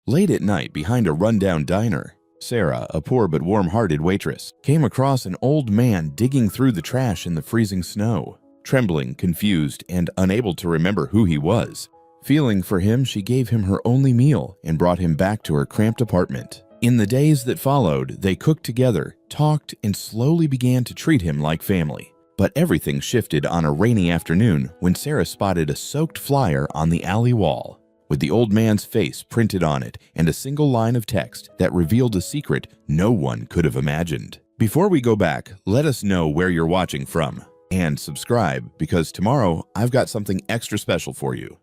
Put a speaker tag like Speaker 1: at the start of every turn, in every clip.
Speaker 1: Late at night, behind a rundown diner, Sarah, a poor but warm-hearted waitress, came across an old man digging through the trash in the freezing snow. Trembling, confused, and unable to remember who he was, feeling for him, she gave him her only meal and brought him back to her cramped apartment. In the days that followed, they cooked together, talked, and slowly began to treat him like family. But everything shifted on a rainy afternoon when Sarah spotted a soaked flyer on the alley wall, with the old man's face printed on it and a single line of text that revealed a secret no one could have imagined. Before we go back, let us know where you're watching from, and subscribe, because tomorrow I've got something extra special for you.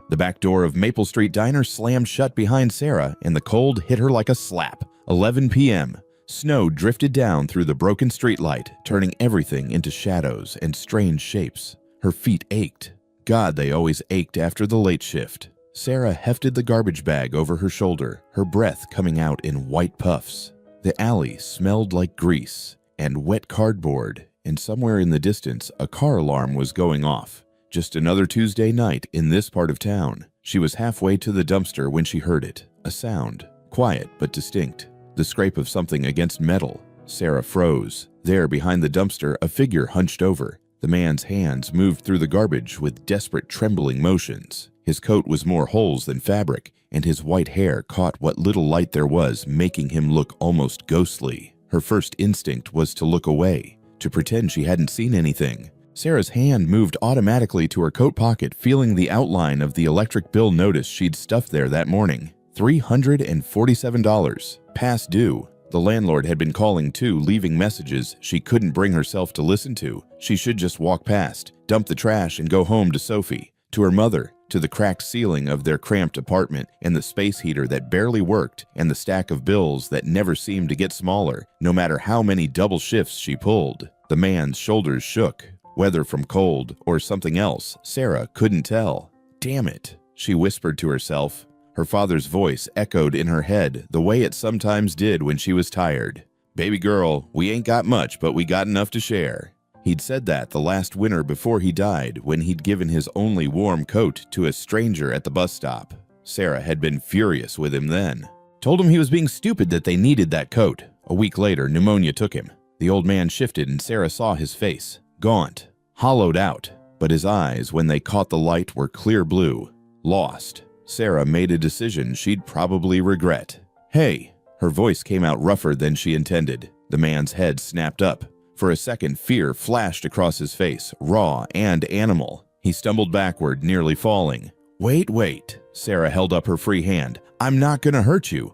Speaker 1: The back door of Maple Street Diner slammed shut behind Sarah, and the cold hit her like a slap. 11 p.m. Snow drifted down through the broken streetlight, turning everything into shadows and strange shapes. Her feet ached. God, they always ached after the late shift. Sarah hefted the garbage bag over her shoulder, her breath coming out in white puffs. The alley smelled like grease and wet cardboard, and somewhere in the distance, a car alarm was going off. Just another Tuesday night in this part of town. She was halfway to the dumpster when she heard it. A sound, quiet but distinct. The scrape of something against metal. Sarah froze. There, behind the dumpster, a figure hunched over. The man's hands moved through the garbage with desperate, trembling motions. His coat was more holes than fabric, and his white hair caught what little light there was, making him look almost ghostly. Her first instinct was to look away, to pretend she hadn't seen anything. Sarah's hand moved automatically to her coat pocket, feeling the outline of the electric bill notice she'd stuffed there that morning. $347. Past due. The landlord had been calling too, leaving messages she couldn't bring herself to listen to. She should just walk past, dump the trash, and go home to Sophie, to her mother, to the cracked ceiling of their cramped apartment, and the space heater that barely worked, and the stack of bills that never seemed to get smaller, no matter how many double shifts she pulled. The man's shoulders shook, whether from cold or something else, Sarah couldn't tell. Damn it, she whispered to herself. Her father's voice echoed in her head the way it sometimes did when she was tired. "Baby girl, we ain't got much, but we got enough to share." He'd said that the last winter before he died, when he'd given his only warm coat to a stranger at the bus stop. Sarah had been furious with him then. Told him he was being stupid that they needed that coat. A week later, pneumonia took him. The old man shifted and Sarah saw his face. Gaunt, hollowed out, but his eyes, when they caught the light, were clear blue. Lost. Sarah made a decision she'd probably regret. "Hey!" Her voice came out rougher than she intended. The man's head snapped up. For a second, fear flashed across his face, raw and animal. He stumbled backward, nearly falling. Wait. Sarah held up her free hand. "I'm not gonna hurt you.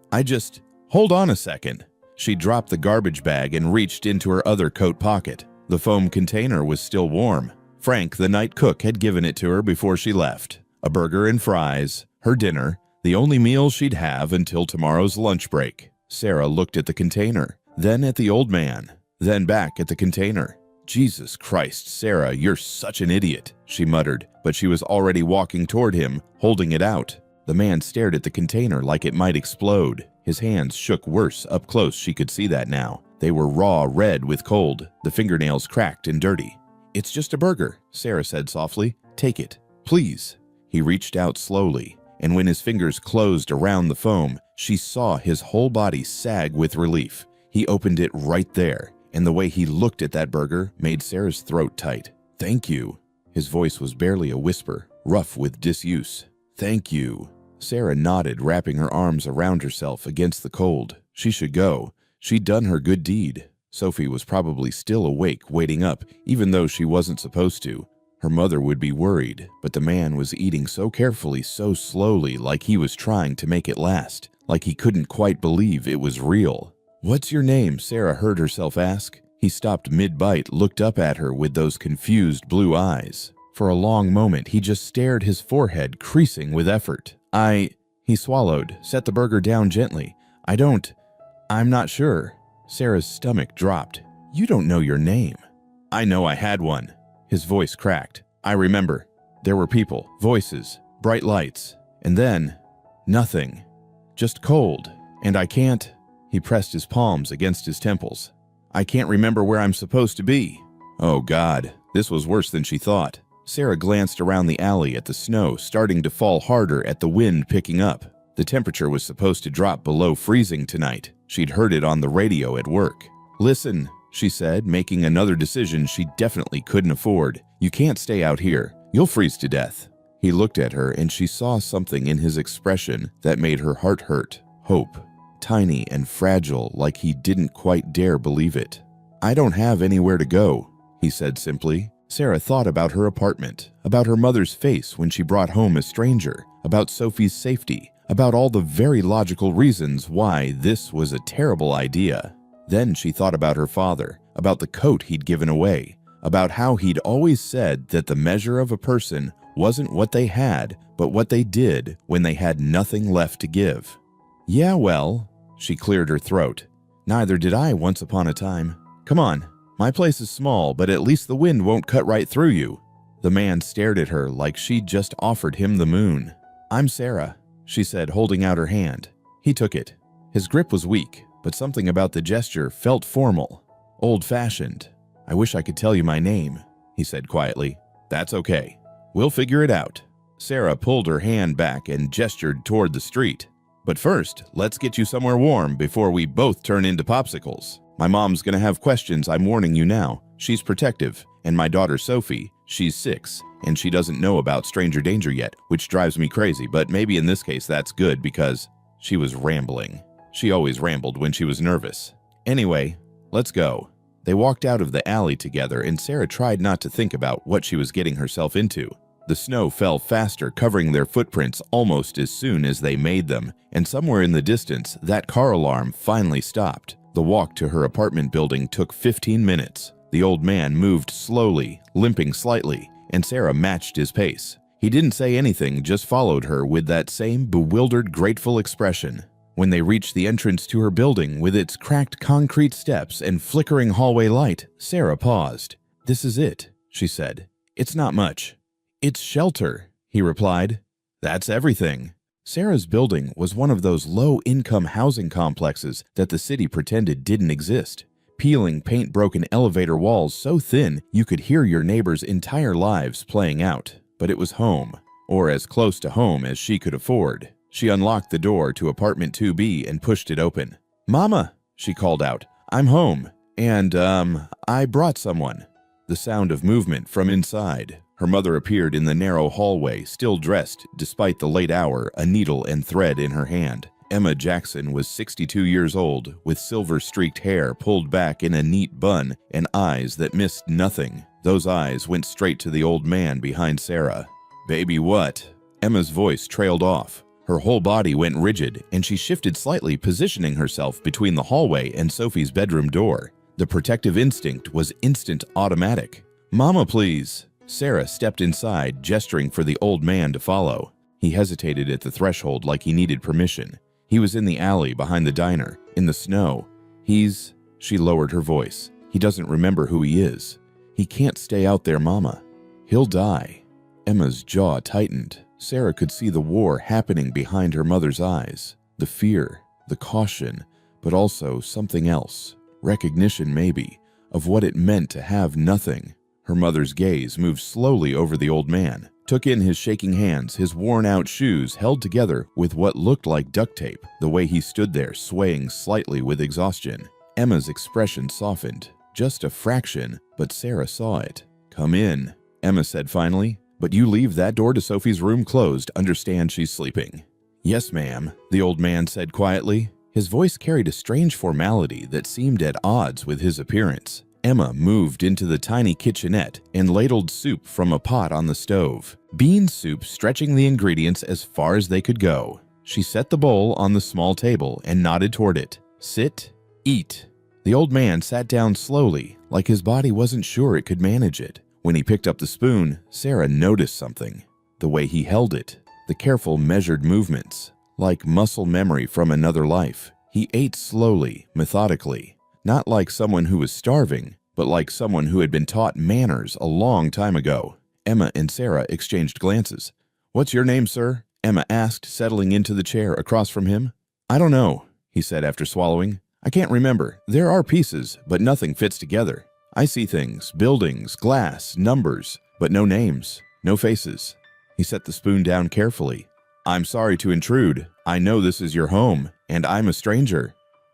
Speaker 1: Hold on a second." She dropped the garbage bag and reached into her other coat pocket. The foam container was still warm. Frank, the night cook, had given it to her before she left. A burger and fries. Her dinner, the only meal she'd have until tomorrow's lunch break. Sarah looked at the container, then at the old man, then back at the container. "Jesus Christ, Sarah, you're such an idiot," she muttered, but she was already walking toward him, holding it out. The man stared at the container like it might explode. His hands shook worse. Up close, she could see that now. They were raw red with cold, the fingernails cracked and dirty. "It's just a burger," Sarah said softly. "Take it, please." He reached out slowly, and when his fingers closed around the foam, she saw his whole body sag with relief. He opened it right there, and the way he looked at that burger made Sarah's throat tight. "Thank you." His voice was barely a whisper, rough with disuse. "Thank you." Sarah nodded, wrapping her arms around herself against the cold. She should go. She'd done her good deed. Sophie was probably still awake, waiting up, even though she wasn't supposed to. Her mother would be worried, but the man was eating so carefully, so slowly, like he was trying to make it last, like he couldn't quite believe it was real. "What's your name?" Sarah heard herself ask. He stopped mid-bite, looked up at her with those confused blue eyes. For a long moment, he just stared, his forehead creasing with effort. He swallowed, set the burger down gently. I'm not sure." Sarah's stomach dropped. "You don't know your name." "I know I had one." His voice cracked. "I remember. There were people, voices, bright lights, and then nothing. Just cold. And I can't." He pressed his palms against his temples. "I can't remember where I'm supposed to be." Oh God, this was worse than she thought. Sarah glanced around the alley at the snow starting to fall harder at the wind picking up. The temperature was supposed to drop below freezing tonight. She'd heard it on the radio at work. "Listen," she said, making another decision she definitely couldn't afford. "You can't stay out here. You'll freeze to death." He looked at her and she saw something in his expression that made her heart hurt. Hope. Tiny and fragile, like he didn't quite dare believe it. "I don't have anywhere to go," he said simply. Sarah thought about her apartment, about her mother's face when she brought home a stranger, about Sophie's safety, about all the very logical reasons why this was a terrible idea. Then she thought about her father, about the coat he'd given away, about how he'd always said that the measure of a person wasn't what they had, but what they did when they had nothing left to give. "Yeah, well," she cleared her throat. "Neither did I once upon a time. Come on. My place is small, but at least the wind won't cut right through you." The man stared at her like she'd just offered him the moon. "I'm Sarah," she said, holding out her hand. He took it. His grip was weak, but something about the gesture felt formal, old-fashioned. "I wish I could tell you my name," he said quietly. "That's okay. We'll figure it out." Sarah pulled her hand back and gestured toward the street. "But first, let's get you somewhere warm before we both turn into popsicles. My mom's gonna have questions, I'm warning you now. She's protective. And my daughter Sophie, she's 6, and she doesn't know about stranger danger yet, which drives me crazy, but maybe in this case that's good because she was rambling. She always rambled when she was nervous. Anyway, let's go." They walked out of the alley together, and Sarah tried not to think about what she was getting herself into. The snow fell faster, covering their footprints almost as soon as they made them, and somewhere in the distance, that car alarm finally stopped. The walk to her apartment building took 15 minutes. The old man moved slowly, limping slightly, and Sarah matched his pace. He didn't say anything, just followed her with that same bewildered, grateful expression. When they reached the entrance to her building with its cracked concrete steps and flickering hallway light, Sarah paused. "This is it," she said. "It's not much." "It's shelter," he replied. "That's everything." Sarah's building was one of those low-income housing complexes that the city pretended didn't exist. Peeling, paint-broken elevator walls so thin you could hear your neighbors' entire lives playing out. But it was home, or as close to home as she could afford. She unlocked the door to apartment 2B and pushed it open. "Mama," she called out, "I'm home. And, I brought someone." The sound of movement from inside. Her mother appeared in the narrow hallway, still dressed despite the late hour, a needle and thread in her hand. Emma Jackson was 62 years old, with silver-streaked hair pulled back in a neat bun and eyes that missed nothing. Those eyes went straight to the old man behind Sarah. "Baby, what?" Emma's voice trailed off. Her whole body went rigid, and she shifted slightly, positioning herself between the hallway and Sophie's bedroom door. The protective instinct was instant automatic. "Mama, please." Sarah stepped inside, gesturing for the old man to follow. He hesitated at the threshold like he needed permission. He was in the alley behind the diner, in the snow. She lowered her voice. "He doesn't remember who he is. He can't stay out there, Mama. He'll die." Emma's jaw tightened. Sarah could see the war happening behind her mother's eyes. The fear, the caution, but also something else. Recognition, maybe, of what it meant to have nothing. Her mother's gaze moved slowly over the old man, took in his shaking hands, his worn-out shoes held together with what looked like duct tape, the way he stood there swaying slightly with exhaustion. Emma's expression softened, just a fraction, but Sarah saw it. "Come in," Emma said finally, "but you leave that door to Sophie's room closed. Understand she's sleeping." "Yes, ma'am," the old man said quietly. His voice carried a strange formality that seemed at odds with his appearance. Emma moved into the tiny kitchenette and ladled soup from a pot on the stove. Bean soup stretching the ingredients as far as they could go. She set the bowl on the small table and nodded toward it. "Sit, eat." The old man sat down slowly, like his body wasn't sure it could manage it. When he picked up the spoon, Sarah noticed something. The way he held it, the careful, measured movements, like muscle memory from another life. He ate slowly, methodically. Not like someone who was starving, but like someone who had been taught manners a long time ago. Emma and Sarah exchanged glances. "What's your name, sir?" Emma asked, settling into the chair across from him. "I don't know," he said after swallowing. "I can't remember. There are pieces, but nothing fits together. I see things, buildings, glass, numbers, but no names, no faces. He set the spoon down carefully. "I'm sorry to intrude. I know this is your home, and I'm a stranger."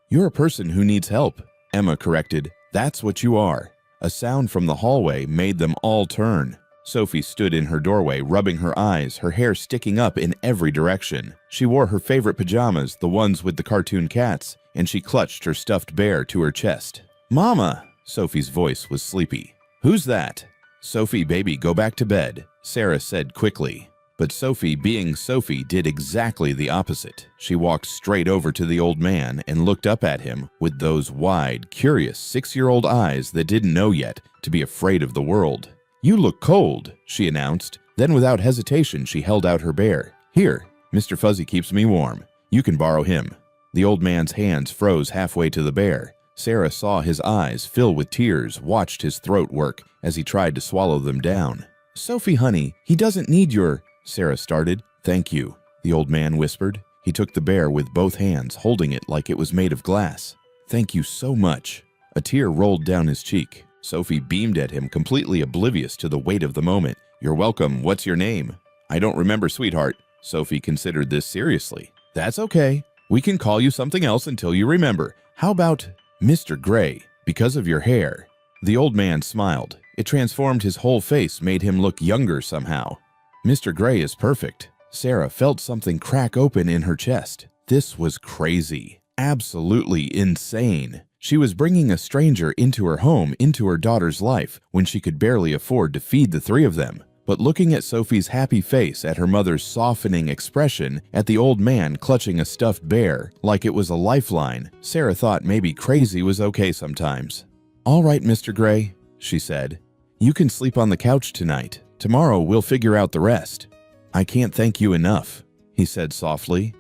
Speaker 1: "You're a person who needs help," Emma corrected. "That's what you are." A sound from the hallway made them all turn. Sophie stood in her doorway, rubbing her eyes, her hair sticking up in every direction. She wore her favorite pajamas, the ones with the cartoon cats, and she clutched her stuffed bear to her chest. "Mama!" Sophie's voice was sleepy. "Who's that?" "Sophie, baby, go back to bed," Sarah said quickly. But Sophie, being Sophie, did exactly the opposite. She walked straight over to the old man and looked up at him with those wide, curious 6-year-old eyes that didn't know yet to be afraid of the world. "You look cold," she announced. Then without hesitation, she held out her bear. "Here, Mr. Fuzzy keeps me warm. You can borrow him." The old man's hands froze halfway to the bear. Sarah saw his eyes fill with tears, watched his throat work as he tried to swallow them down. "Sophie, honey, he doesn't need your—" Sarah started. "Thank you," the old man whispered. He took the bear with both hands, holding it like it was made of glass. "Thank you so much." A tear rolled down his cheek. Sophie beamed at him, completely oblivious to the weight of the moment. "You're welcome. What's your name?" "I don't remember, sweetheart." Sophie considered this seriously. "That's okay. We can call you something else until you remember. How about Mr. Gray, because of your hair?" The old man smiled. It transformed his whole face, made him look younger somehow. "Mr. Gray is perfect." Sarah felt something crack open in her chest. This was crazy. Absolutely insane. She was bringing a stranger into her home, into her daughter's life, when she could barely afford to feed the 3 of them. But looking at Sophie's happy face, at her mother's softening expression, at the old man clutching a stuffed bear like it was a lifeline, Sarah thought maybe crazy was okay sometimes. "All right, Mr. Gray," she said. "You can sleep on the couch tonight. Tomorrow we'll figure out the rest." "I can't thank you enough," he said softly.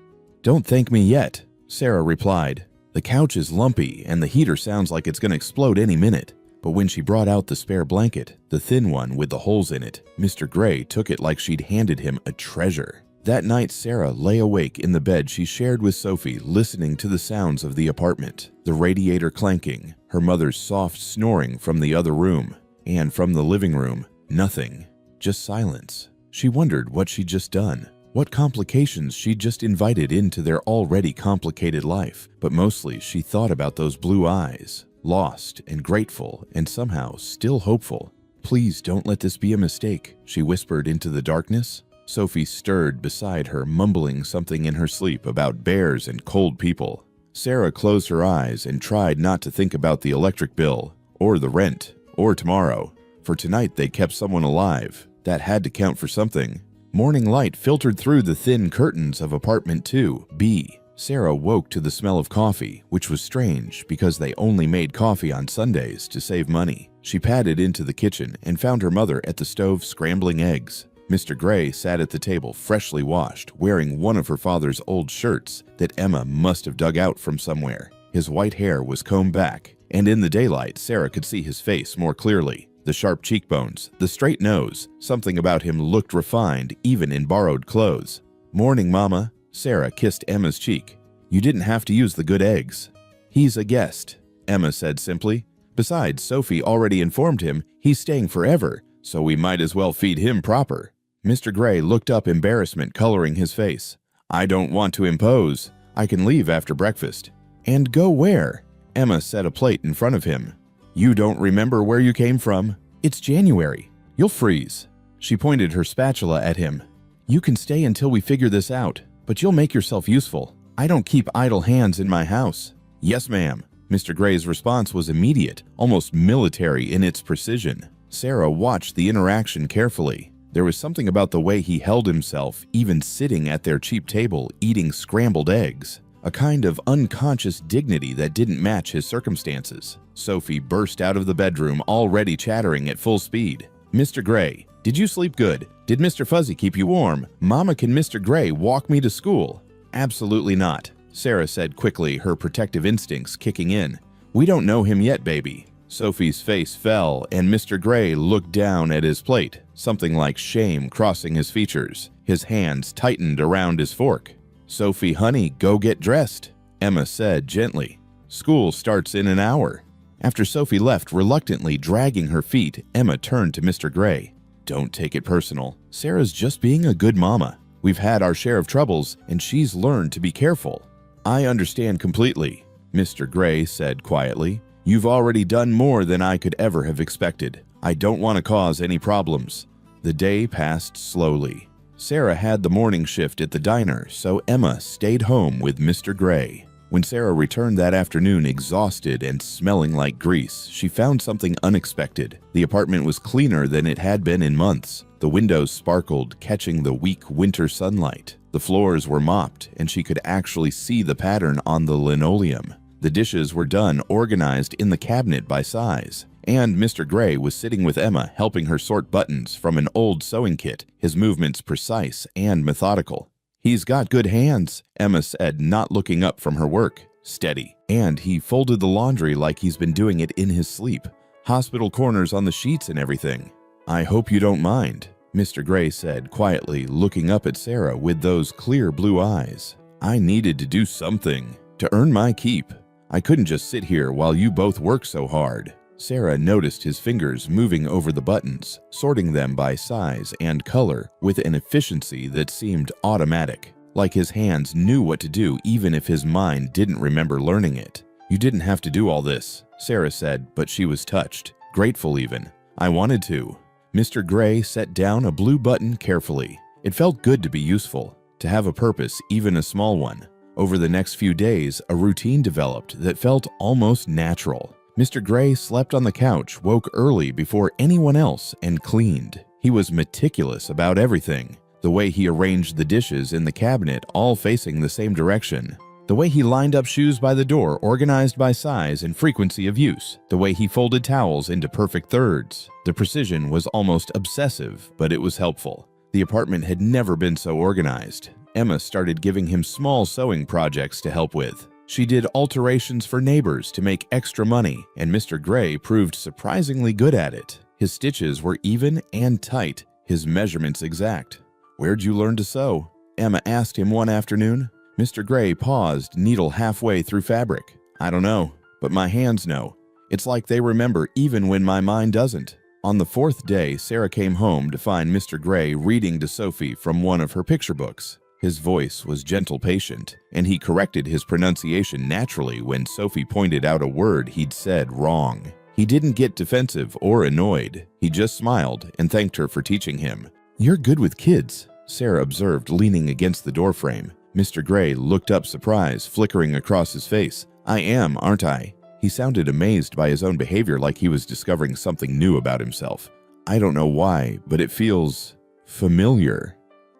Speaker 1: "Don't thank me yet," Sarah replied. "The couch is lumpy and the heater sounds like it's going to explode any minute." But when she brought out the spare blanket, the thin one with the holes in it, Mr. Gray took it like she'd handed him a treasure. That night, Sarah lay awake in the bed she shared with Sophie, listening to the sounds of the apartment, the radiator clanking, her mother's soft snoring from the other room, and from the living room, nothing. Just silence. She wondered what she'd just done, what complications she'd just invited into their already complicated life. But mostly she thought about those blue eyes, lost and grateful and somehow still hopeful. "Please don't let this be a mistake," she whispered into the darkness. Sophie stirred beside her, mumbling something in her sleep about bears and cold people. Sarah closed her eyes and tried not to think about the electric bill, or the rent, or tomorrow. For tonight they kept someone alive. That had to count for something. Morning light filtered through the thin curtains of apartment 2B. Sarah woke to the smell of coffee, which was strange because they only made coffee on Sundays to save money. She padded into the kitchen and found her mother at the stove scrambling eggs. Mr. Gray sat at the table, freshly washed, wearing one of her father's old shirts that Emma must have dug out from somewhere. His white hair was combed back, and in the daylight, Sarah could see his face more clearly. The sharp cheekbones, the straight nose, something about him looked refined even in borrowed clothes. "Morning, Mama." Sarah kissed Emma's cheek. "You didn't have to use the good eggs." "He's a guest," Emma said simply. "Besides, Sophie already informed him he's staying forever, so we might as well feed him proper." Mr. Gray looked up, embarrassment coloring his face. "I don't want to impose. I can leave after breakfast." "And go where?" Emma set a plate in front of him. "You don't remember where you came from? It's January. You'll freeze." She pointed her spatula at him. "You can stay until we figure this out, but you'll make yourself useful. I don't keep idle hands in my house." "Yes, ma'am." Mr. Gray's response was immediate, almost military in its precision. Sarah watched the interaction carefully. There was something about the way he held himself, even sitting at their cheap table eating scrambled eggs. A kind of unconscious dignity that didn't match his circumstances. Sophie burst out of the bedroom, already chattering at full speed. "Mr. Gray, did you sleep good? Did Mr. Fuzzy keep you warm? Mama, can Mr. Gray walk me to school?" "Absolutely not," Sarah said quickly, her protective instincts kicking in. "We don't know him yet, baby." Sophie's face fell, and Mr. Gray looked down at his plate, something like shame crossing his features. His hands tightened around his fork. "Sophie, honey, go get dressed," Emma said gently. "School starts in an hour." After Sophie left, reluctantly dragging her feet, Emma turned to Mr. Gray. Don't take it personal. Sarah's just being a good mama. We've had our share of troubles, and she's learned to be careful." "I understand completely," Mr. Gray said quietly. "You've already done more than I could ever have expected. I don't want to cause any problems." The day passed slowly. Sarah had the morning shift at the diner, so Emma stayed home with Mr. Gray. When Sarah returned that afternoon exhausted and smelling like grease, she found something unexpected. The apartment was cleaner than it had been in months. The windows sparkled, catching the weak winter sunlight. The floors were mopped, and she could actually see the pattern on the linoleum. The dishes were done, organized in the cabinet by size. And Mr. Gray was sitting with Emma, helping her sort buttons from an old sewing kit, his movements precise and methodical. "He's got good hands," Emma said, not looking up from her work. "Steady. And he folded the laundry like he's been doing it in his sleep. Hospital corners on the sheets and everything." "I hope you don't mind," Mr. Gray said quietly, looking up at Sarah with those clear blue eyes. "I needed to do something to earn my keep. I couldn't just sit here while you both work so hard." Sarah noticed his fingers moving over the buttons, sorting them by size and color with an efficiency that seemed automatic, like his hands knew what to do even if his mind didn't remember learning it. "You didn't have to do all this," Sarah said, but she was touched, grateful even. "I wanted to." Mr. Gray set down a blue button carefully. It felt good to be useful, to have a purpose, even a small one. Over the next few days, a routine developed that felt almost natural. Mr. Gray slept on the couch, woke early before anyone else, and cleaned. He was meticulous about everything. The way he arranged the dishes in the cabinet, all facing the same direction. The way he lined up shoes by the door, organized by size and frequency of use. The way he folded towels into perfect thirds. The precision was almost obsessive, but it was helpful. The apartment had never been so organized. Emma started giving him small sewing projects to help with. She did alterations for neighbors to make extra money, and Mr. Gray proved surprisingly good at it. His stitches were even and tight, his measurements exact. "Where'd you learn to sew?" Emma asked him one afternoon. Mr. Gray paused, needle halfway through fabric. "I don't know, but my hands know. It's like they remember even when my mind doesn't." On the fourth day, Sarah came home to find Mr. Gray reading to Sophie from one of her picture books. His voice was gentle, patient, and he corrected his pronunciation naturally when Sophie pointed out a word he'd said wrong. He didn't get defensive or annoyed. He just smiled and thanked her for teaching him. "You're good with kids," Sarah observed, leaning against the doorframe. Mr. Gray looked up, surprise flickering across his face. "I am, aren't I?" He sounded amazed by his own behavior, like he was discovering something new about himself. "I don't know why, but it feels familiar.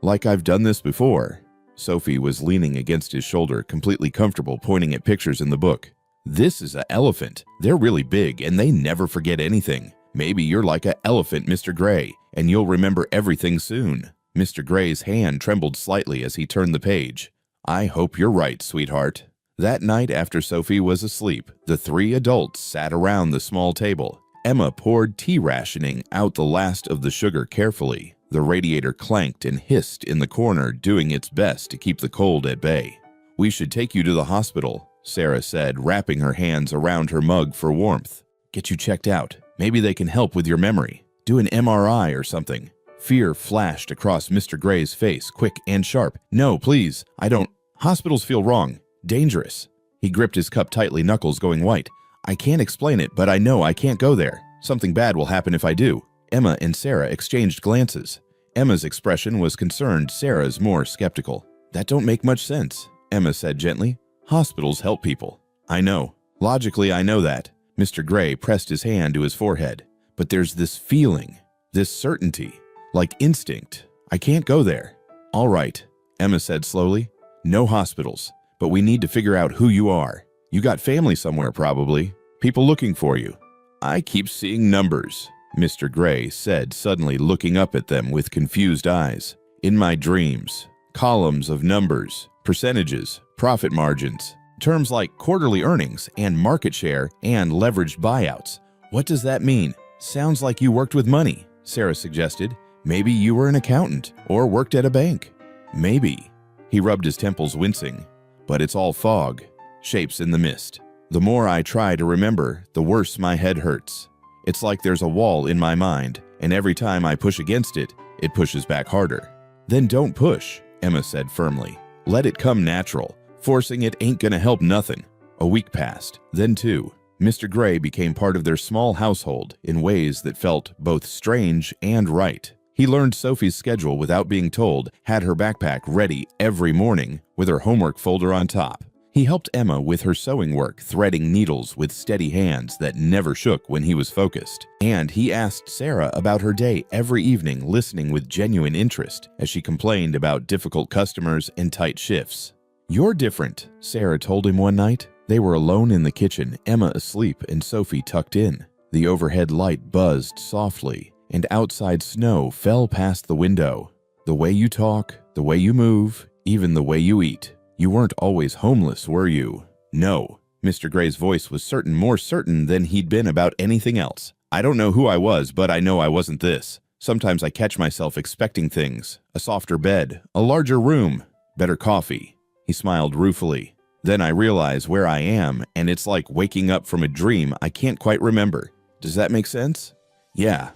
Speaker 1: Like I've done this before." Sophie was leaning against his shoulder, completely comfortable, pointing at pictures in the book. "This is an elephant. They're really big, and they never forget anything. Maybe you're like an elephant, Mr. Gray, and you'll remember everything soon." Mr. Gray's hand trembled slightly as he turned the page. "I hope you're right, sweetheart." That night, after Sophie was asleep, the three adults sat around the small table. Emma poured tea rationing out the last of the sugar carefully. The radiator clanked and hissed in the corner, doing its best to keep the cold at bay. "We should take you to the hospital," Sarah said, wrapping her hands around her mug for warmth. "Get you checked out. Maybe they can help with your memory. Do an MRI or something." Fear flashed across Mr. Gray's face, quick and sharp. "No, please. I don't. Hospitals feel wrong. Dangerous." He gripped his cup tightly, knuckles going white. "I can't explain it, but I know I can't go there. Something bad will happen if I do." Emma and Sarah exchanged glances. Emma's expression was concerned, Sarah's more skeptical. "That don't make much sense," Emma said gently. "Hospitals help people." "I know. Logically, I know that." Mr. Gray pressed his hand to his forehead. "But there's this feeling, this certainty, like instinct. I can't go there." "All right," Emma said slowly. "No hospitals, but we need to figure out who you are. You got family somewhere probably. People looking for you." "I keep seeing numbers," Mr. Gray said, suddenly looking up at them with confused eyes. "In my dreams. Columns of numbers, percentages, profit margins. Terms like quarterly earnings and market share and leveraged buyouts. What does that mean?" "Sounds like you worked with money," Sarah suggested. "Maybe you were an accountant or worked at a bank." "Maybe." He rubbed his temples, wincing. "But it's all fog, shapes in the mist. The more I try to remember, the worse my head hurts. It's like there's a wall in my mind, and every time I push against it, it pushes back harder." "Then don't push," Emma said firmly. "Let it come natural. Forcing it ain't gonna help nothing." A week passed, then two. Mr. Gray became part of their small household in ways that felt both strange and right. He learned Sophie's schedule without being told, had her backpack ready every morning with her homework folder on top. He helped Emma with her sewing work, threading needles with steady hands that never shook when he was focused. And he asked Sarah about her day every evening, listening with genuine interest as she complained about difficult customers and tight shifts. "You're different," Sarah told him one night. They were alone in the kitchen, Emma asleep and Sophie tucked in. The overhead light buzzed softly, and outside snow fell past the window. "The way you talk, the way you move, even the way you eat. You weren't always homeless, were you?" "No." Mr. Gray's voice was more certain than he'd been about anything else. "I don't know who I was, but I know I wasn't this. Sometimes I catch myself expecting things. A softer bed, a larger room, better coffee." He smiled ruefully. "Then I realize where I am, and it's like waking up from a dream I can't quite remember. Does that make sense?" "Yeah,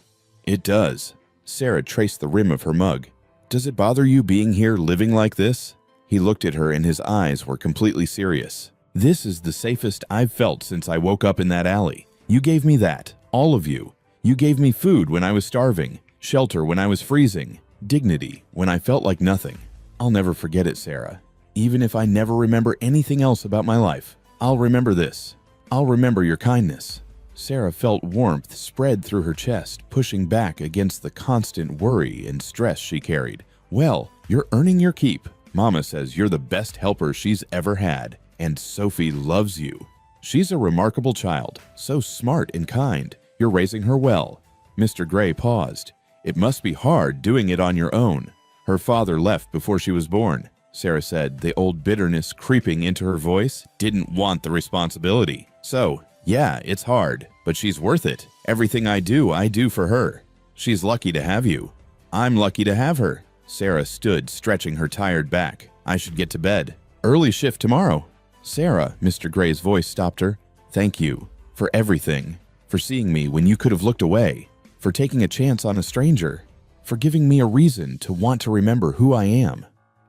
Speaker 1: it does." Sarah traced the rim of her mug. "Does it bother you being here living like this?" He looked at her and his eyes were completely serious. "This is the safest I've felt since I woke up in that alley. You gave me that, all of you. You gave me food when I was starving, shelter when I was freezing, dignity when I felt like nothing. I'll never forget it, Sarah. Even if I never remember anything else about my life, I'll remember this. I'll remember your kindness." Sarah felt warmth spread through her chest, pushing back against the constant worry and stress she carried. "Well, you're earning your keep. Mama says you're the best helper she's ever had, and Sophie loves you. She's a remarkable child, so smart and kind. You're raising her well." Mr. Gray paused. "It must be hard doing it on your own. Her father left before she was born," Sarah said, the old bitterness creeping into her voice. "Didn't want the responsibility. So, yeah, it's hard, but she's worth it. Everything I do for her. She's lucky to have you." "I'm lucky to have her." Sarah stood, stretching her tired back. "I should get to bed. Early shift tomorrow." "Sarah," Mr. Gray's voice stopped her. "Thank you for everything. For seeing me when you could have looked away. For taking a chance on a stranger. For giving me a reason to want to remember who I am."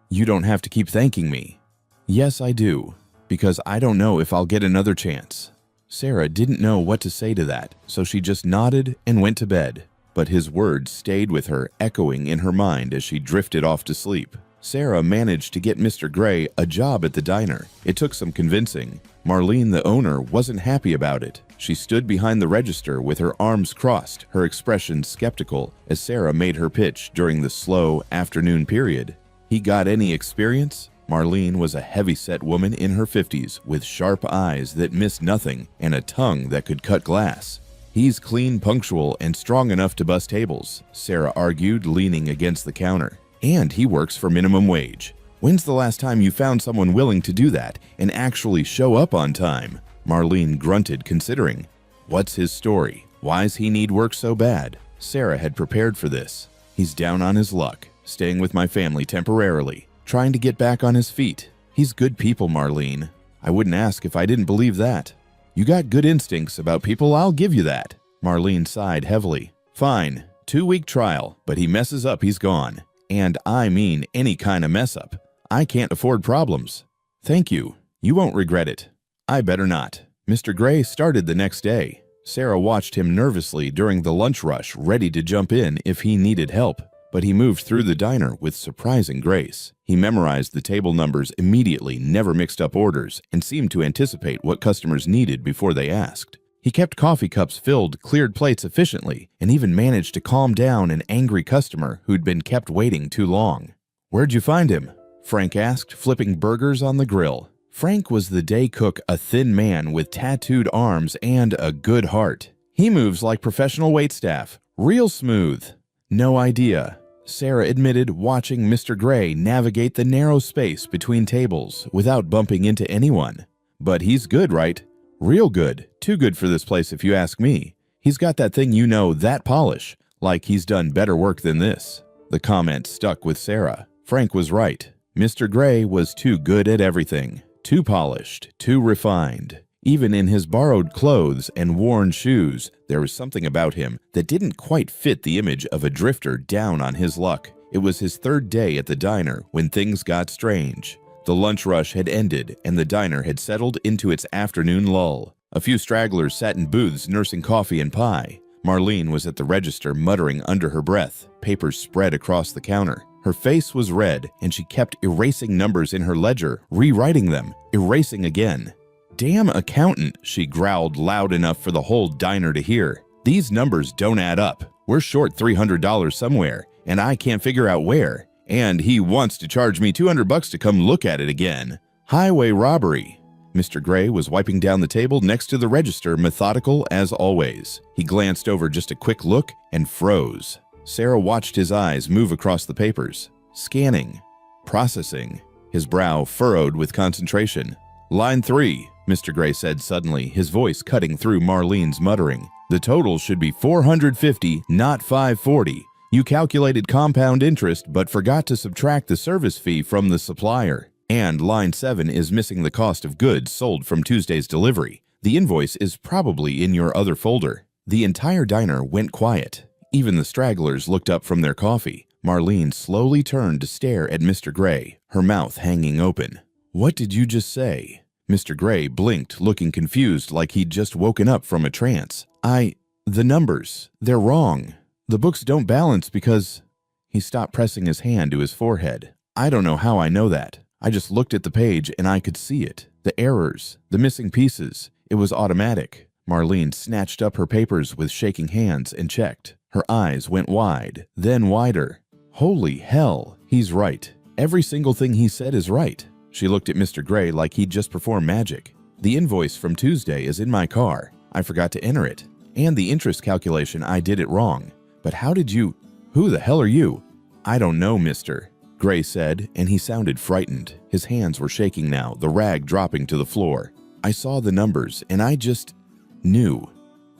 Speaker 1: "You don't have to keep thanking me." "Yes, I do. Because I don't know if I'll get another chance." Sarah didn't know what to say to that, so she just nodded and went to bed. But his words stayed with her, echoing in her mind as she drifted off to sleep. Sarah managed to get Mr. Gray a job at the diner. It took some convincing. Marlene, the owner, wasn't happy about it. She stood behind the register with her arms crossed, her expression skeptical, as Sarah made her pitch during the slow afternoon period. "He got any experience?" Marlene was a heavy-set woman in her 50s with sharp eyes that missed nothing and a tongue that could cut glass. "He's clean, punctual, and strong enough to bust tables," Sarah argued, leaning against the counter. "And he works for minimum wage. When's the last time you found someone willing to do that and actually show up on time?" Marlene grunted, considering. "What's his story? Why's he need work so bad?" Sarah had prepared for this. "He's down on his luck, staying with my family temporarily, trying to get back on his feet. He's good people, Marlene. I wouldn't ask if I didn't believe that." "You got good instincts about people, I'll give you that." Marlene sighed heavily. "Fine, 2-week trial, but he messes up, he's gone. And I mean any kind of mess up. I can't afford problems." "Thank you. You won't regret it." "I better not." Mr. Gray started the next day. Sarah watched him nervously during the lunch rush, ready to jump in if he needed help. But he moved through the diner with surprising grace. He memorized the table numbers immediately, never mixed up orders, and seemed to anticipate what customers needed before they asked. He kept coffee cups filled, cleared plates efficiently, and even managed to calm down an angry customer who'd been kept waiting too long. "Where'd you find him?" Frank asked, flipping burgers on the grill. Frank was the day cook, a thin man with tattooed arms and a good heart. "He moves like professional waitstaff, real smooth." "No idea," Sarah admitted, watching Mr. Gray navigate the narrow space between tables without bumping into anyone. "But he's good, right?" "Real good. Too good for this place if you ask me. He's got that thing you know, that polish, like he's done better work than this." The comment stuck with Sarah. Frank was right. Mr. Gray was too good at everything. Too polished, too refined. Even in his borrowed clothes and worn shoes, there was something about him that didn't quite fit the image of a drifter down on his luck. It was his third day at the diner when things got strange. The lunch rush had ended and the diner had settled into its afternoon lull. A few stragglers sat in booths nursing coffee and pie. Marlene was at the register muttering under her breath, papers spread across the counter. Her face was red and she kept erasing numbers in her ledger, rewriting them, erasing again. "Damn accountant," she growled loud enough for the whole diner to hear. "These numbers don't add up. We're short $300 somewhere, and I can't figure out where. And he wants to charge me $200 to come look at it again. Highway robbery." Mr. Gray was wiping down the table next to the register, methodical as always. He glanced over just a quick look and froze. Sarah watched his eyes move across the papers, scanning, processing, his brow furrowed with concentration. "Line 3, Mr. Gray said suddenly, his voice cutting through Marlene's muttering. "The total should be $450, not $540. You calculated compound interest but forgot to subtract the service fee from the supplier. And line 7 is missing the cost of goods sold from Tuesday's delivery. The invoice is probably in your other folder." The entire diner went quiet. Even the stragglers looked up from their coffee. Marlene slowly turned to stare at Mr. Gray, her mouth hanging open. "What did you just say?" Mr. Gray blinked, looking confused like he'd just woken up from a trance. The numbers, they're wrong. The books don't balance because..." He stopped pressing his hand to his forehead. "I don't know how I know that. I just looked at the page and I could see it. The errors, the missing pieces. It was automatic." Marlene snatched up her papers with shaking hands and checked. Her eyes went wide, then wider. "Holy hell, he's right. Every single thing he said is right." She looked at Mr. Gray like he'd just performed magic. "The invoice from Tuesday is in my car. I forgot to enter it. And the interest calculation, I did it wrong. But how did you... Who the hell are you?" "I don't know, mister," Gray said, and he sounded frightened. His hands were shaking now, the rag dropping to the floor. "I saw the numbers, and I just knew.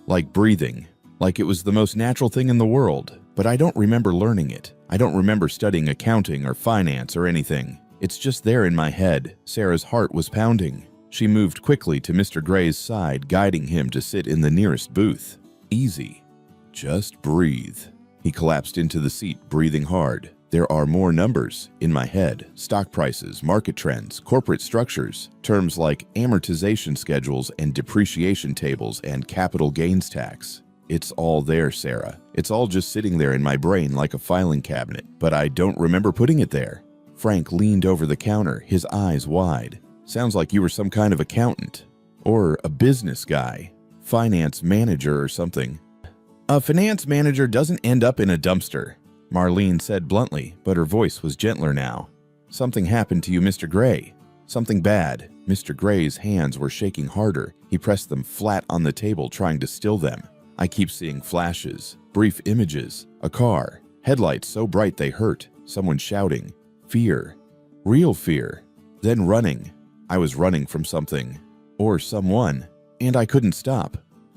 Speaker 1: Like breathing. Like it was the most natural thing in the world. But I don't remember learning it. I don't remember studying accounting or finance or anything. It's just there in my head." Sarah's heart was pounding. She moved quickly to Mr. Gray's side, guiding him to sit in the nearest booth. "Easy. Just breathe." He collapsed into the seat, breathing hard. "There are more numbers in my head. Stock prices, market trends, corporate structures, terms like amortization schedules and depreciation tables and capital gains tax. It's all there, Sarah. It's all just sitting there in my brain like a filing cabinet, but I don't remember putting it there." Frank leaned over the counter, his eyes wide. "Sounds like you were some kind of accountant. Or a business guy. Finance manager or something." "A finance manager doesn't end up in a dumpster," Marlene said bluntly, but her voice was gentler now. "Something happened to you, Mr. Gray. Something bad." Mr. Gray's hands were shaking harder. He pressed them flat on the table, trying to still them. "I keep seeing flashes, brief images, a car, headlights so bright they hurt, someone shouting. Fear. Real fear. Then running. I was running from something. Or someone. And I couldn't stop.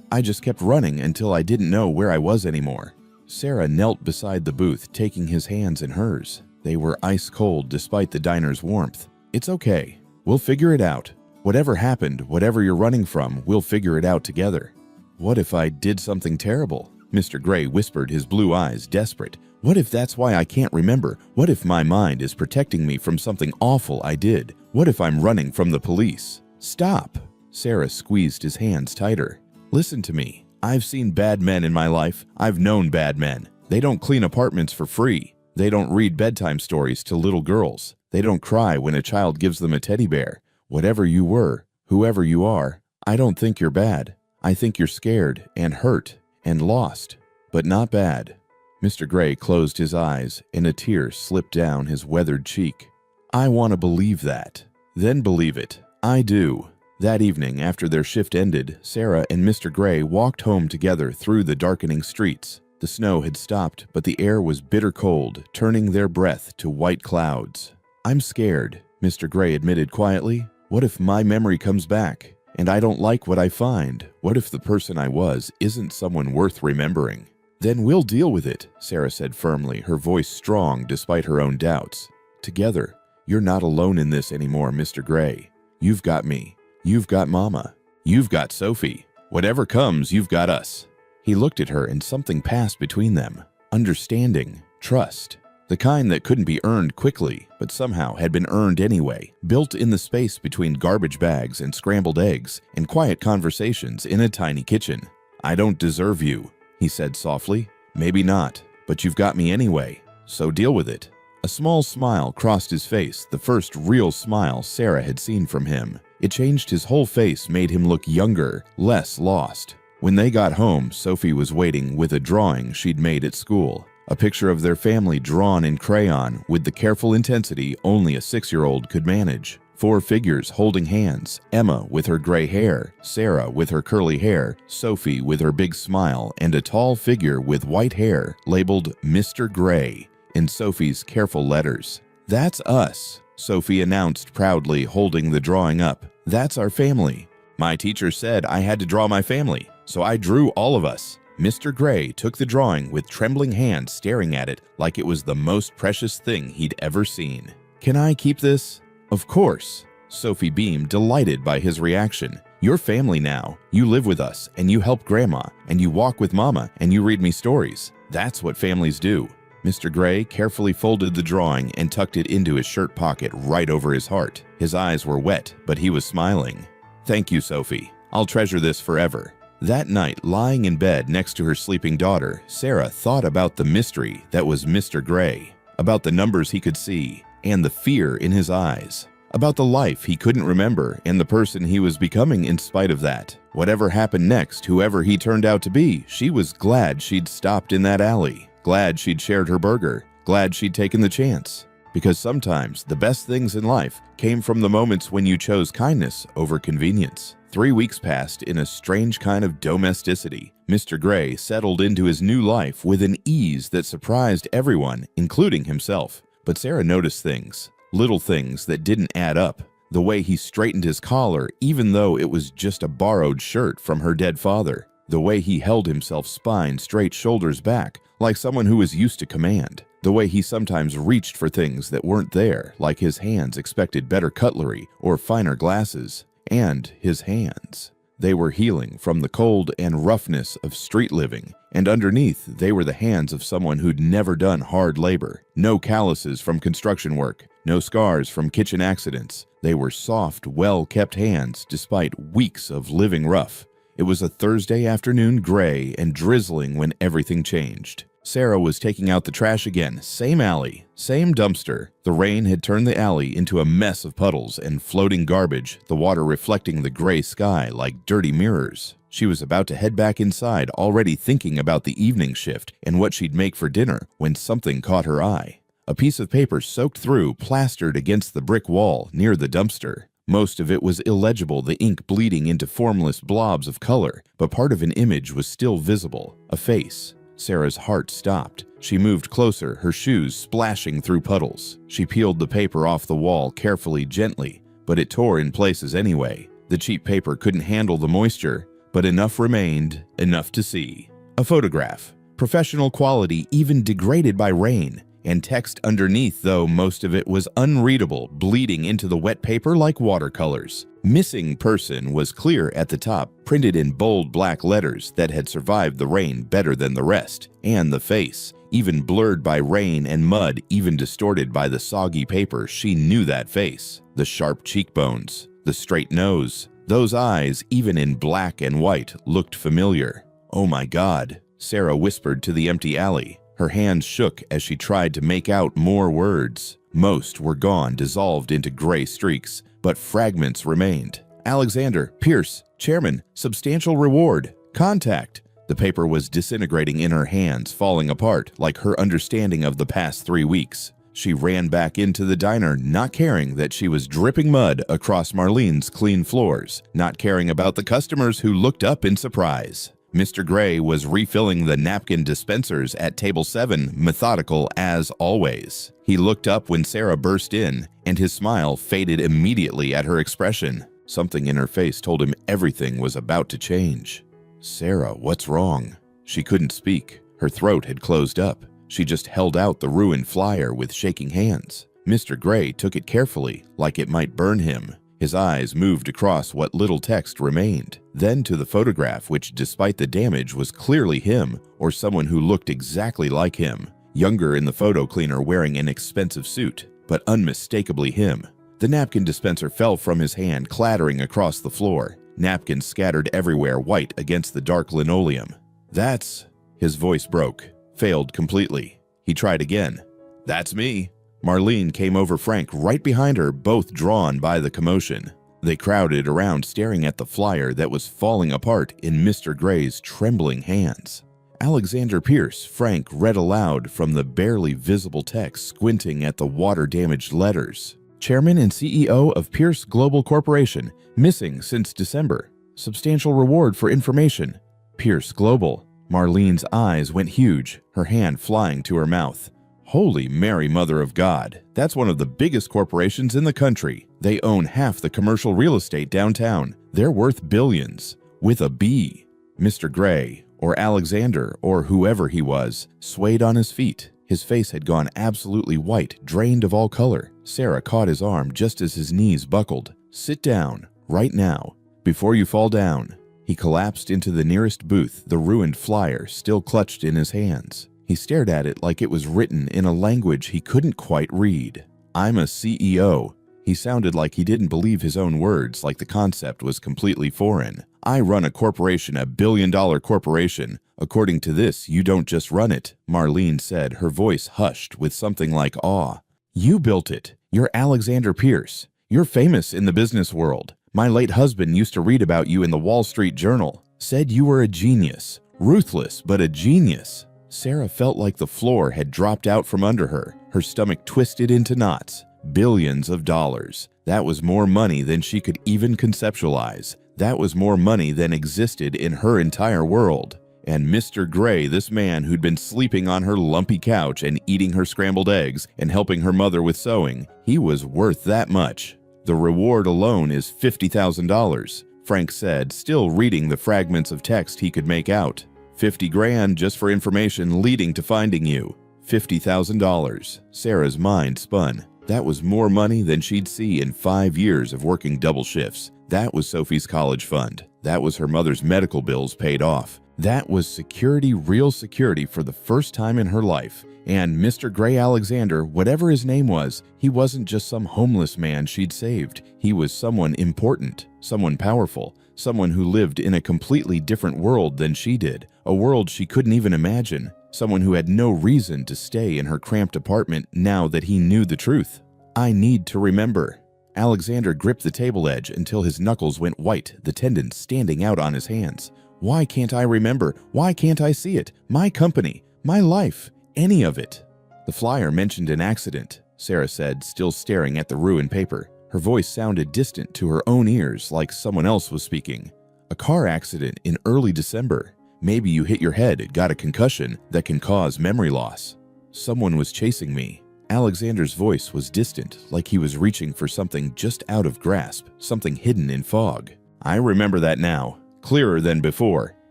Speaker 1: I just kept running until I didn't know where I was anymore." Sarah knelt beside the booth, taking his hands in hers. They were ice cold despite the diner's warmth. "It's okay. We'll figure it out. Whatever happened, whatever you're running from, we'll figure it out together." "What if I did something terrible?" Mr. Gray whispered, his blue eyes desperate. "What if that's why I can't remember? What if my mind is protecting me from something awful I did? What if I'm running from the police?" "Stop!" Sarah squeezed his hands tighter. "Listen to me. I've seen bad men in my life. I've known bad men. They don't clean apartments for free. They don't read bedtime stories to little girls. They don't cry when a child gives them a teddy bear. Whatever you were, whoever you are, I don't think you're bad. I think you're scared and hurt and lost, but not bad." Mr. Gray closed his eyes, and a tear slipped down his weathered cheek. "I want to believe that. Then believe it. I do." That evening, after their shift ended, Sarah and Mr. Gray walked home together through the darkening streets. The snow had stopped, but the air was bitter cold, turning their breath to white clouds. "I'm scared," Mr. Gray admitted quietly. "What if my memory comes back, and I don't like what I find? What if the person I was isn't someone worth remembering?" "Then we'll deal with it," Sarah said firmly, her voice strong despite her own doubts. "Together. You're not alone in this anymore, Mr. Gray. You've got me. You've got Mama. You've got Sophie. Whatever comes, you've got us." He looked at her and something passed between them. Understanding, trust. The kind that couldn't be earned quickly, but somehow had been earned anyway, built in the space between garbage bags and scrambled eggs and quiet conversations in a tiny kitchen. "I don't deserve you," he said softly. "Maybe not, but you've got me anyway, so deal with it." A small smile crossed his face, the first real smile Sarah had seen from him. It changed his whole face, made him look younger, less lost. When they got home, Sophie was waiting with a drawing she'd made at school. A picture of their family drawn in crayon with the careful intensity only a 6-year-old could manage. 4 figures holding hands, Emma with her gray hair, Sarah with her curly hair, Sophie with her big smile, and a tall figure with white hair labeled Mr. Gray in Sophie's careful letters. "That's us," Sophie announced proudly, holding the drawing up. "That's our family. My teacher said I had to draw my family, so I drew all of us." Mr. Gray took the drawing with trembling hands, staring at it like it was the most precious thing he'd ever seen. "Can I keep this?" "Of course." Sophie beamed, delighted by his reaction. "You're family now. You live with us, and you help Grandma, and you walk with Mama, and you read me stories. That's what families do." Mr. Gray carefully folded the drawing and tucked it into his shirt pocket right over his heart. His eyes were wet, but he was smiling. "Thank you, Sophie. I'll treasure this forever." That night, lying in bed next to her sleeping daughter, Sarah thought about the mystery that was Mr. Gray, about the numbers he could see and the fear in his eyes, about the life he couldn't remember and the person he was becoming in spite of that. Whatever happened next, whoever he turned out to be, she was glad she'd stopped in that alley, glad she'd shared her burger, glad she'd taken the chance. Because sometimes the best things in life came from the moments when you chose kindness over convenience. 3 weeks passed in a strange kind of domesticity. Mr. Gray settled into his new life with an ease that surprised everyone, including himself. But Sarah noticed things, little things that didn't add up. The way he straightened his collar, even though it was just a borrowed shirt from her dead father. The way he held himself spine straight, shoulders back, like someone who was used to command. The way he sometimes reached for things that weren't there, like his hands expected better cutlery or finer glasses. And his hands. They were healing from the cold and roughness of street living, and underneath they were the hands of someone who'd never done hard labor. No calluses from construction work, no scars from kitchen accidents. They were soft, well-kept hands despite weeks of living rough. It was a Thursday afternoon, gray and drizzling when everything changed. Sarah was taking out the trash again, same alley, same dumpster. The rain had turned the alley into a mess of puddles and floating garbage, the water reflecting the gray sky like dirty mirrors. She was about to head back inside, already thinking about the evening shift and what she'd make for dinner, when something caught her eye. A piece of paper soaked through, plastered against the brick wall near the dumpster. Most of it was illegible, the ink bleeding into formless blobs of color, but part of an image was still visible, a face. Sarah's heart stopped. She moved closer, her shoes splashing through puddles. She peeled the paper off the wall carefully, gently, but it tore in places anyway. The cheap paper couldn't handle the moisture, but enough remained, enough to see. A photograph, professional quality, even degraded by rain, and text underneath, though most of it was unreadable, bleeding into the wet paper like watercolors. "Missing person" was clear at the top, printed in bold black letters that had survived the rain better than the rest. And the face, even blurred by rain and mud, even distorted by the soggy paper, she knew that face. The sharp cheekbones, the straight nose, those eyes, even in black and white, looked familiar. "Oh my God," Sarah whispered to the empty alley. Her hands shook as she tried to make out more words. Most were gone, dissolved into gray streaks, but fragments remained. "Alexander, Pierce, Chairman, substantial reward, contact." The paper was disintegrating in her hands, falling apart like her understanding of the past 3 weeks. She ran back into the diner, not caring that she was dripping mud across Marlene's clean floors, not caring about the customers who looked up in surprise. Mr. Gray was refilling the napkin dispensers at table 7, methodical as always. He looked up when Sarah burst in, and his smile faded immediately at her expression. Something in her face told him everything was about to change. "Sarah, what's wrong?" She couldn't speak. Her throat had closed up. She just held out the ruined flyer with shaking hands. Mr. Gray took it carefully, like it might burn him. His eyes moved across what little text remained, then to the photograph which, despite the damage, was clearly him or someone who looked exactly like him. Younger in the photo cleaner wearing an expensive suit, but unmistakably him. The napkin dispenser fell from his hand, clattering across the floor. Napkins scattered everywhere, white against the dark linoleum. "That's..." His voice broke, failed completely. He tried again. "That's me." Marlene came over Frank right behind her, both drawn by the commotion. They crowded around, staring at the flyer that was falling apart in Mr. Gray's trembling hands. "Alexander Pierce," Frank read aloud from the barely visible text, squinting at the water-damaged letters. "Chairman and CEO of Pierce Global Corporation, missing since December. Substantial reward for information. Pierce Global." Marlene's eyes went huge, her hand flying to her mouth. "Holy Mary, Mother of God. That's one of the biggest corporations in the country. They own half the commercial real estate downtown. They're worth billions. With a B." Mr. Gray, or Alexander, or whoever he was, swayed on his feet. His face had gone absolutely white, drained of all color. Sarah caught his arm just as his knees buckled. "Sit down, right now, before you fall down." He collapsed into the nearest booth, the ruined flyer still clutched in his hands. He stared at it like it was written in a language he couldn't quite read. "I'm a CEO." He sounded like he didn't believe his own words, like the concept was completely foreign. "I run a corporation, a billion-dollar corporation. According to this, you don't just run it," Marlene said, her voice hushed with something like awe. "You built it. You're Alexander Pierce. You're famous in the business world. My late husband used to read about you in the Wall Street Journal. Said you were a genius. Ruthless, but a genius." Sarah felt like the floor had dropped out from under her. Her stomach twisted into knots. Billions of dollars. That was more money than she could even conceptualize. That was more money than existed in her entire world. And Mr. Gray, this man who'd been sleeping on her lumpy couch and eating her scrambled eggs and helping her mother with sewing, he was worth that much. "The reward alone is $50,000, Frank said, still reading the fragments of text he could make out. 50 grand just for information leading to finding you. $50,000. Sarah's mind spun. That was more money than she'd see in 5 years of working double shifts. That was Sophie's college fund. That was her mother's medical bills paid off. That was security, real security for the first time in her life. And Mr. Gray Alexander, whatever his name was, he wasn't just some homeless man she'd saved. He was someone important, someone powerful, someone who lived in a completely different world than she did, a world she couldn't even imagine, someone who had no reason to stay in her cramped apartment now that he knew the truth. "I need to remember." Alexander gripped the table edge until his knuckles went white, the tendons standing out on his hands. "Why can't I remember? Why can't I see it? My company, my life, any of it." "The flyer mentioned an accident," Sarah said, still staring at the ruined paper. Her voice sounded distant to her own ears, like someone else was speaking. "A car accident in early December. Maybe you hit your head, got a concussion that can cause memory loss. Someone was chasing me." Alexander's voice was distant, like he was reaching for something just out of grasp, something hidden in fog. "I remember that now. Clearer than before.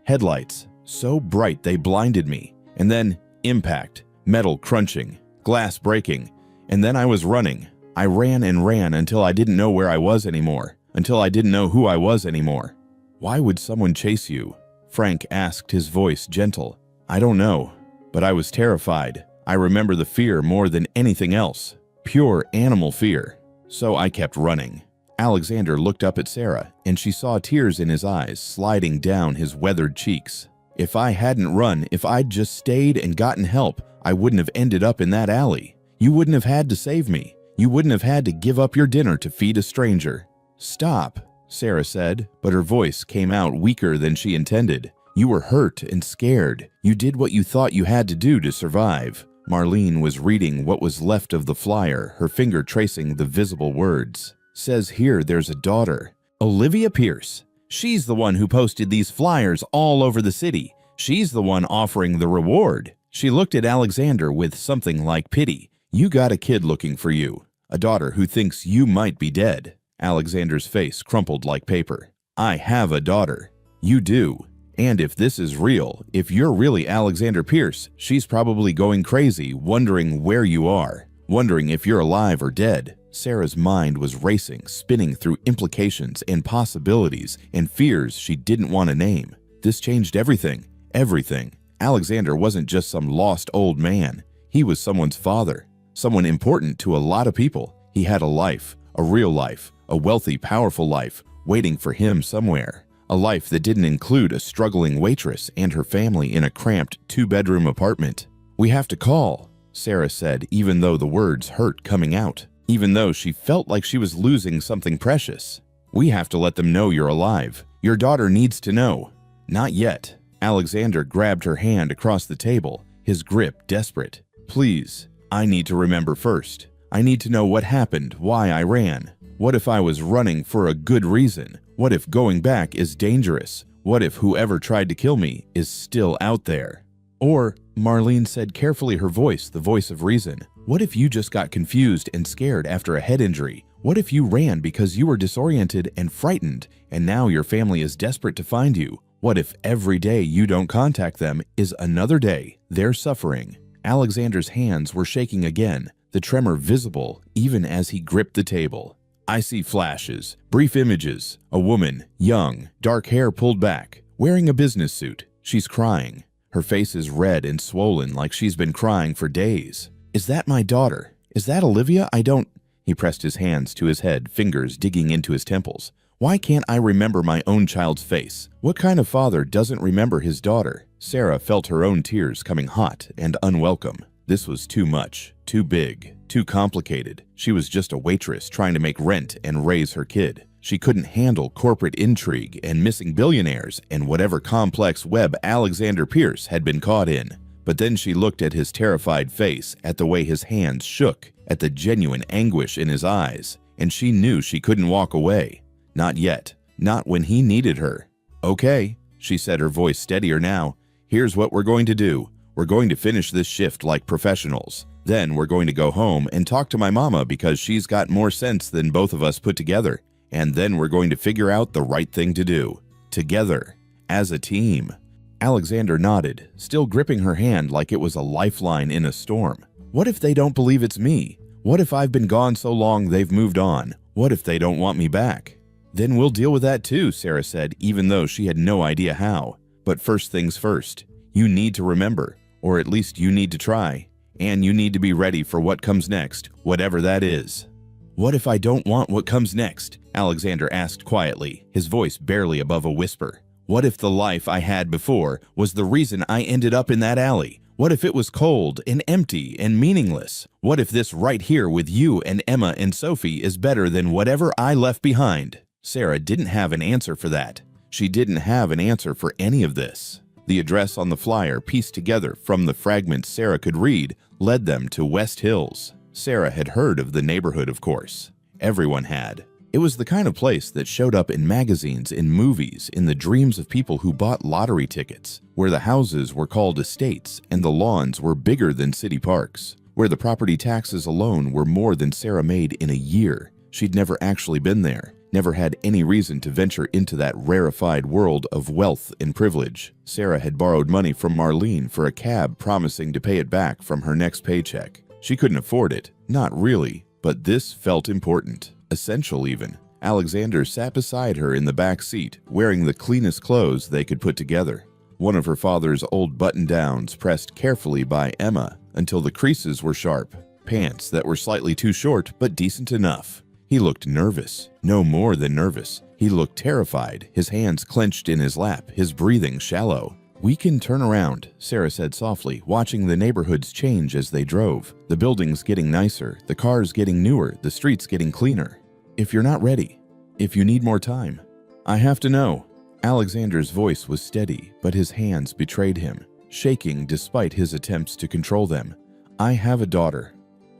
Speaker 1: Headlights. So bright they blinded me. And then impact. Metal crunching. Glass breaking. And then I was running. I ran and ran until I didn't know where I was anymore. Until I didn't know who I was anymore." "Why would someone chase you?" Frank asked, his voice gentle. "I don't know. But I was terrified. I remember the fear more than anything else. Pure animal fear. So I kept running." Alexander looked up at Sarah, and she saw tears in his eyes sliding down his weathered cheeks. "If I hadn't run, if I'd just stayed and gotten help, I wouldn't have ended up in that alley. You wouldn't have had to save me. You wouldn't have had to give up your dinner to feed a stranger." "Stop," Sarah said, but her voice came out weaker than she intended. "You were hurt and scared. You did what you thought you had to do to survive." Marlene was reading what was left of the flyer, her finger tracing the visible words. "Says here there's a daughter. Olivia Pierce. She's the one who posted these flyers all over the city. She's the one offering the reward." She looked at Alexander with something like pity. "You got a kid looking for you. A daughter who thinks you might be dead." Alexander's face crumpled like paper. "I have a daughter. You do. And if this is real, if you're really Alexander Pierce, she's probably going crazy, wondering where you are, wondering if you're alive or dead. Sarah's mind was racing, spinning through implications and possibilities and fears she didn't want to name. This changed everything. Everything. Alexander wasn't just some lost old man. He was someone's father. Someone important to a lot of people. He had a life, a real life, a wealthy, powerful life, waiting for him somewhere. A life that didn't include a struggling waitress and her family in a cramped two-bedroom apartment. "We have to call," Sarah said, even though the words hurt coming out, even though she felt like she was losing something precious. "We have to let them know you're alive. Your daughter needs to know." "Not yet." Alexander grabbed her hand across the table, his grip desperate. "Please, I need to remember first. I need to know what happened, why I ran. What if I was running for a good reason? What if going back is dangerous? What if whoever tried to kill me is still out there? Or," Marlene said carefully, her voice the voice of reason, "what if you just got confused and scared after a head injury? What if you ran because you were disoriented and frightened, and now your family is desperate to find you? What if every day you don't contact them is another day they're suffering?" Alexander's hands were shaking again, the tremor visible even as he gripped the table. "I see flashes, brief images. A woman, young, dark hair pulled back, wearing a business suit. She's crying. Her face is red and swollen like she's been crying for days. Is that my daughter? Is that Olivia? I don't—" He pressed his hands to his head, fingers digging into his temples. "Why can't I remember my own child's face? What kind of father doesn't remember his daughter?" Sarah felt her own tears coming hot and unwelcome. This was too much, too big, too complicated. She was just a waitress trying to make rent and raise her kid. She couldn't handle corporate intrigue and missing billionaires and whatever complex web Alexander Pierce had been caught in. But then she looked at his terrified face, at the way his hands shook, at the genuine anguish in his eyes, and she knew she couldn't walk away. Not yet. Not when he needed her. "Okay," she said, her voice steadier now. "Here's what we're going to do. We're going to finish this shift like professionals. Then we're going to go home and talk to my mama because she's got more sense than both of us put together. And then we're going to figure out the right thing to do. Together. As a team." Alexander nodded, still gripping her hand like it was a lifeline in a storm. "What if they don't believe it's me? What if I've been gone so long they've moved on? What if they don't want me back?" "Then we'll deal with that too," Sarah said, even though she had no idea how. "But first things first. You need to remember, or at least you need to try. And you need to be ready for what comes next, whatever that is." "What if I don't want what comes next?" Alexander asked quietly, his voice barely above a whisper. "What if the life I had before was the reason I ended up in that alley? What if it was cold and empty and meaningless? What if this right here with you and Emma and Sophie is better than whatever I left behind?" Sarah didn't have an answer for that. She didn't have an answer for any of this. The address on the flyer, pieced together from the fragments Sarah could read, led them to West Hills. Sarah had heard of the neighborhood, of course. Everyone had. It was the kind of place that showed up in magazines, in movies, in the dreams of people who bought lottery tickets, where the houses were called estates and the lawns were bigger than city parks, where the property taxes alone were more than Sarah made in a year. She'd never actually been there, never had any reason to venture into that rarefied world of wealth and privilege. Sarah had borrowed money from Marlene for a cab, promising to pay it back from her next paycheck. She couldn't afford it, not really, but this felt important. Essential even. Alexander sat beside her in the back seat, wearing the cleanest clothes they could put together. One of her father's old button-downs pressed carefully by Emma until the creases were sharp. Pants that were slightly too short but decent enough. He looked nervous, no more than nervous. He looked terrified, his hands clenched in his lap, his breathing shallow. "We can turn around," Sarah said softly, watching the neighborhoods change as they drove. The buildings getting nicer, the cars getting newer, the streets getting cleaner. "If you're not ready, if you need more time, I have to know." Alexander's voice was steady, but his hands betrayed him, shaking despite his attempts to control them. "I have a daughter,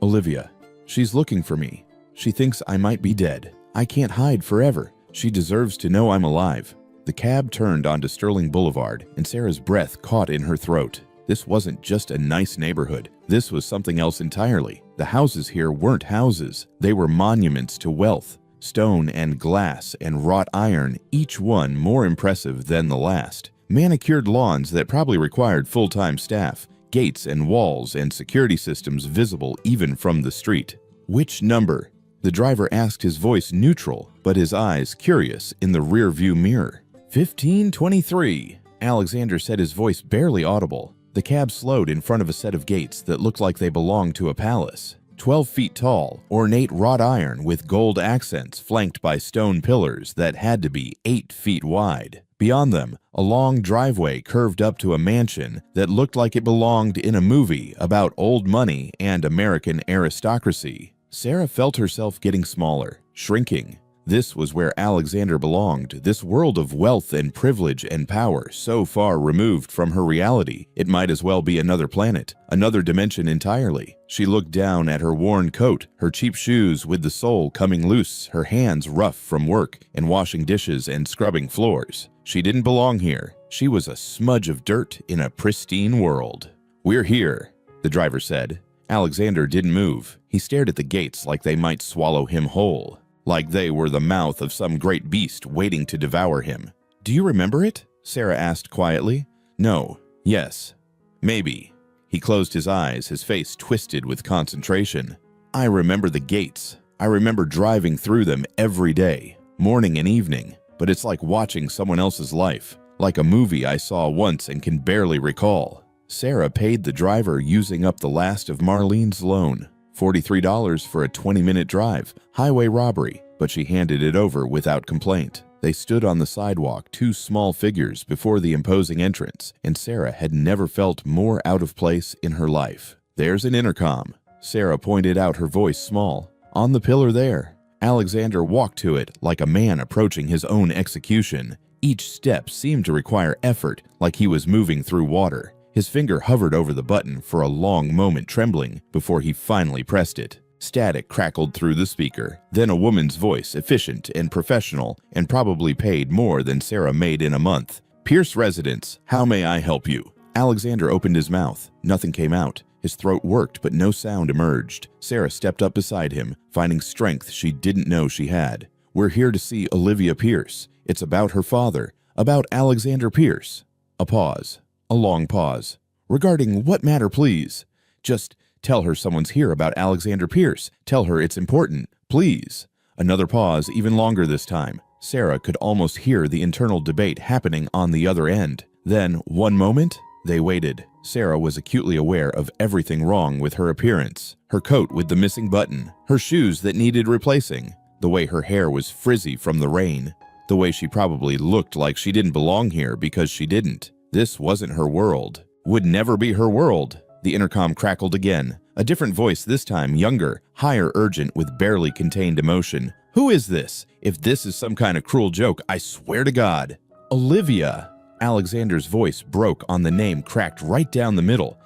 Speaker 1: Olivia. She's looking for me. She thinks I might be dead. I can't hide forever. She deserves to know I'm alive." The cab turned onto Sterling Boulevard, and Sarah's breath caught in her throat. This wasn't just a nice neighborhood. This was something else entirely. The houses here weren't houses. They were monuments to wealth. Stone and glass and wrought iron, each one more impressive than the last. Manicured lawns that probably required full-time staff. Gates and walls and security systems visible even from the street. "Which number?" The driver asked, his voice neutral, but his eyes curious in the rear-view mirror. 1523, Alexander said, his voice barely audible. The cab slowed in front of a set of gates that looked like they belonged to a palace. 12 feet tall, ornate wrought iron with gold accents flanked by stone pillars that had to be 8 feet wide. Beyond them, a long driveway curved up to a mansion that looked like it belonged in a movie about old money and American aristocracy. Sarah felt herself getting smaller, shrinking. This was where Alexander belonged, this world of wealth and privilege and power so far removed from her reality, it might as well be another planet, another dimension entirely. She looked down at her worn coat, her cheap shoes with the sole coming loose, her hands rough from work and washing dishes and scrubbing floors. She didn't belong here. She was a smudge of dirt in a pristine world. "We're here," the driver said. Alexander didn't move. He stared at the gates like they might swallow him whole, like they were the mouth of some great beast waiting to devour him. "Do you remember it?" Sarah asked quietly. "No. Yes. Maybe." He closed his eyes, his face twisted with concentration. "I remember the gates. I remember driving through them every day, morning and evening. But it's like watching someone else's life, like a movie I saw once and can barely recall." Sarah paid the driver using up the last of Marlene's loan. $43 for a 20-minute drive, highway robbery, but she handed it over without complaint. They stood on the sidewalk, two small figures before the imposing entrance, and Sarah had never felt more out of place in her life. "There's an intercom." Sarah pointed out, her voice small. "On the pillar there." Alexander walked to it like a man approaching his own execution. Each step seemed to require effort, like he was moving through water. His finger hovered over the button for a long moment, trembling, before he finally pressed it. Static crackled through the speaker. Then a woman's voice, efficient and professional, and probably paid more than Sarah made in a month. "Pierce Residence, how may I help you?" Alexander opened his mouth. Nothing came out. His throat worked, but no sound emerged. Sarah stepped up beside him, finding strength she didn't know she had. "We're here to see Olivia Pierce. It's about her father, about Alexander Pierce." A pause. A long pause. "Regarding what matter, please?" "Just tell her someone's here about Alexander Pierce. Tell her it's important, please." Another pause, even longer this time. Sarah could almost hear the internal debate happening on the other end. Then, one moment, they waited. Sarah was acutely aware of everything wrong with her appearance. Her coat with the missing button, her shoes that needed replacing, the way her hair was frizzy from the rain, the way she probably looked like she didn't belong here because she didn't. This wasn't her world. Would never be her world. The intercom crackled again. A different voice this time, younger, higher, urgent, with barely contained emotion. "Who is this? If this is some kind of cruel joke, I swear to God." "Olivia." Alexander's voice broke on the name, cracked right down the middle.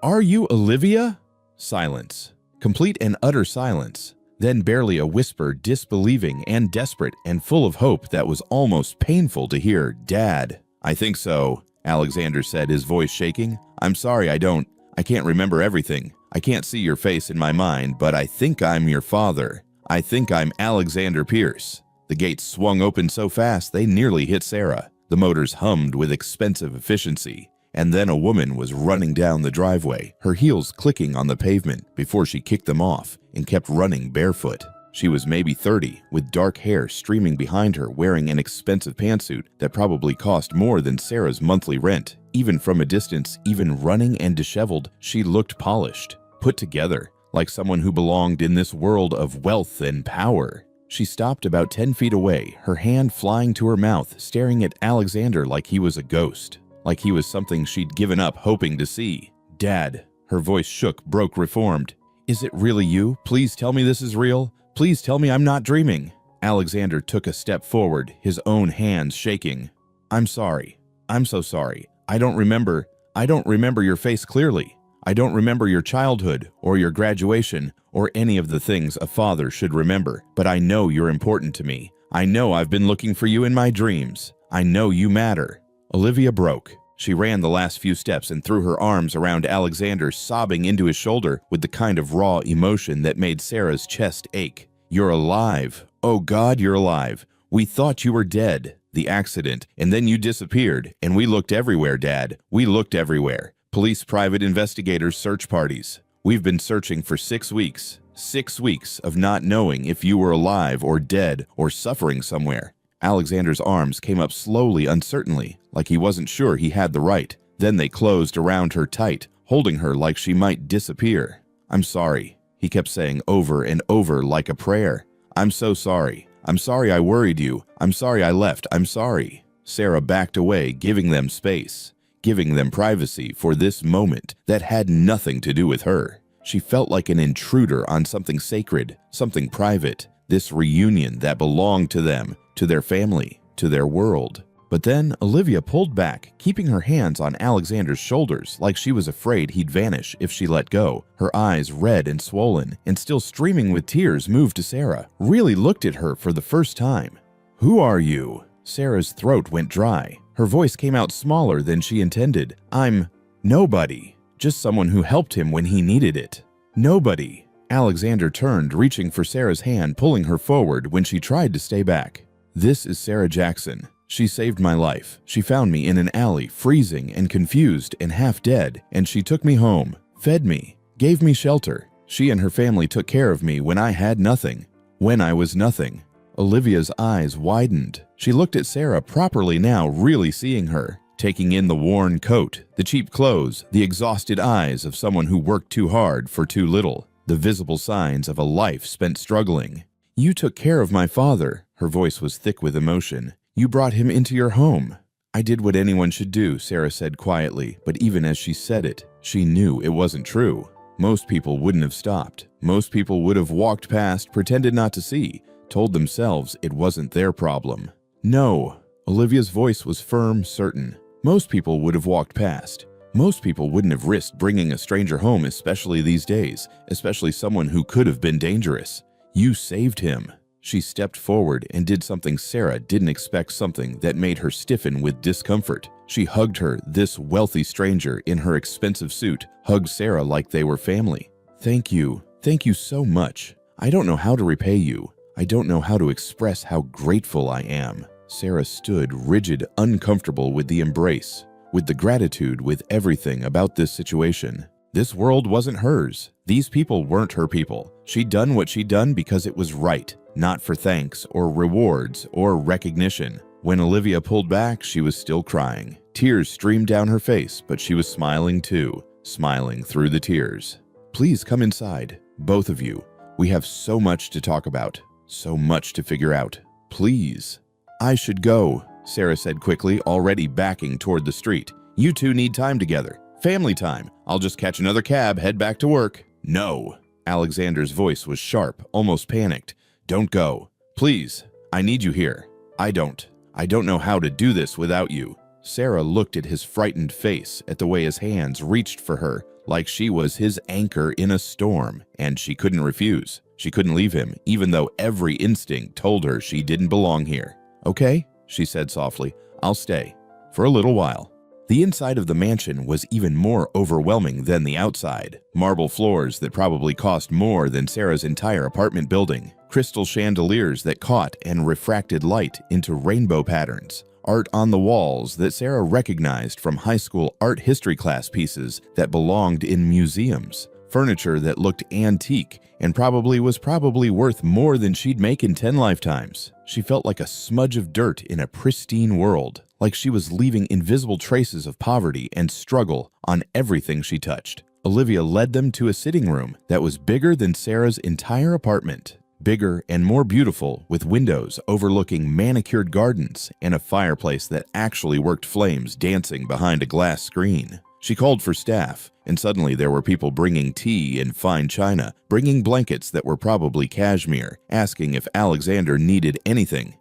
Speaker 1: Are you Olivia?" Silence. Complete and utter silence. Then barely a whisper, disbelieving and desperate and full of hope that was almost painful to hear. "Dad." "I think so," Alexander said, his voice shaking. "I'm sorry, I can't remember everything. I can't see your face in my mind, but I think I'm your father. I think I'm Alexander Pierce." The gates swung open so fast they nearly hit Sarah. The motors hummed with expensive efficiency, and then a woman was running down the driveway, her heels clicking on the pavement before she kicked them off and kept running barefoot. She was maybe 30, with dark hair streaming behind her, wearing an expensive pantsuit that probably cost more than Sarah's monthly rent. Even from a distance, even running and disheveled, she looked polished, put together, like someone who belonged in this world of wealth and power. She stopped about 10 feet away, her hand flying to her mouth, staring at Alexander like he was a ghost, like he was something she'd given up hoping to see. "Dad." Her voice shook, broke, reformed. "Is it really you? Please tell me this is real. Please tell me I'm not dreaming." Alexander took a step forward, his own hands shaking. "I'm sorry. I'm so sorry. I don't remember your face clearly. I don't remember your childhood or your graduation or any of the things a father should remember, but I know you're important to me. I know I've been looking for you in my dreams. I know you matter." Olivia broke. She ran the last few steps and threw her arms around Alexander, sobbing into his shoulder with the kind of raw emotion that made Sarah's chest ache. "You're alive. Oh God, you're alive. We thought you were dead. The accident, and then you disappeared, and we looked everywhere, Dad. We looked everywhere. Police, private investigators, search parties. We've been searching for 6 weeks. 6 weeks of not knowing if you were alive or dead or suffering somewhere. Alexander's arms came up slowly, uncertainly, like he wasn't sure he had the right. Then they closed around her tight, holding her like she might disappear. "I'm sorry," he kept saying over and over like a prayer. "I'm so sorry. I'm sorry I worried you. I'm sorry I left. I'm sorry." Sarah backed away, giving them space, giving them privacy for this moment that had nothing to do with her. She felt like an intruder on something sacred, something private, this reunion that belonged to them, to their family, to their world. But then Olivia pulled back, keeping her hands on Alexander's shoulders like she was afraid he'd vanish if she let go. Her eyes, red and swollen, and still streaming with tears, moved to Sarah, really looked at her for the first time. "Who are you?" Sarah's throat went dry. Her voice came out smaller than she intended. "I'm nobody. Just someone who helped him when he needed it. Nobody." Alexander turned, reaching for Sarah's hand, pulling her forward when she tried to stay back. "This is Sarah Jackson. She saved my life. She found me in an alley, freezing and confused and half dead, and she took me home, fed me, gave me shelter. She and her family took care of me when I had nothing, when I was nothing." Olivia's eyes widened. She looked at Sarah properly now, really seeing her, taking in the worn coat, the cheap clothes, the exhausted eyes of someone who worked too hard for too little, the visible signs of a life spent struggling. "You took care of my father." Her voice was thick with emotion. "You brought him into your home." "I did what anyone should do," Sarah said quietly, but even as she said it, she knew it wasn't true. Most people wouldn't have stopped. Most people would have walked past, pretended not to see, told themselves it wasn't their problem. "No." Olivia's voice was firm, certain. Most people would have walked past. Most people wouldn't have risked bringing a stranger home, especially these days, especially someone who could have been dangerous. "You saved him." She stepped forward and did something Sarah didn't expect, something that made her stiffen with discomfort. She hugged her, this wealthy stranger in her expensive suit, hugged Sarah like they were family. "Thank you. Thank you so much. I don't know how to repay you. I don't know how to express how grateful I am." Sarah stood rigid, uncomfortable with the embrace, with the gratitude, with everything about this situation. This world wasn't hers. These people weren't her people. She'd done what she'd done because it was right, not for thanks or rewards or recognition. When Olivia pulled back, she was still crying. Tears streamed down her face, but she was smiling too, smiling through the tears. "Please come inside, both of you. We have so much to talk about, so much to figure out. Please." "I should go," Sarah said quickly, already backing toward the street. "You two need time together. Family time. I'll just catch another cab, head back to work." "No." Alexander's voice was sharp, almost panicked. "Don't go. Please. I need you here. I don't know how to do this without you." Sarah looked at his frightened face, at the way his hands reached for her, like she was his anchor in a storm, and she couldn't refuse. She couldn't leave him, even though every instinct told her she didn't belong here. "Okay," she said softly. "I'll stay. For a little while." The inside of the mansion was even more overwhelming than the outside. Marble floors that probably cost more than Sarah's entire apartment building. Crystal chandeliers that caught and refracted light into rainbow patterns. Art on the walls that Sarah recognized from high school art history class pieces that belonged in museums. Furniture that looked antique and was probably worth more than she'd make in 10 lifetimes. She felt like a smudge of dirt in a pristine world, like she was leaving invisible traces of poverty and struggle on everything she touched. Olivia led them to a sitting room that was bigger than Sarah's entire apartment. Bigger and more beautiful, with windows overlooking manicured gardens and a fireplace that actually worked, flames dancing behind a glass screen. She called for staff, and suddenly there were people bringing tea and fine china, bringing blankets that were probably cashmere, asking if Alexander needed anything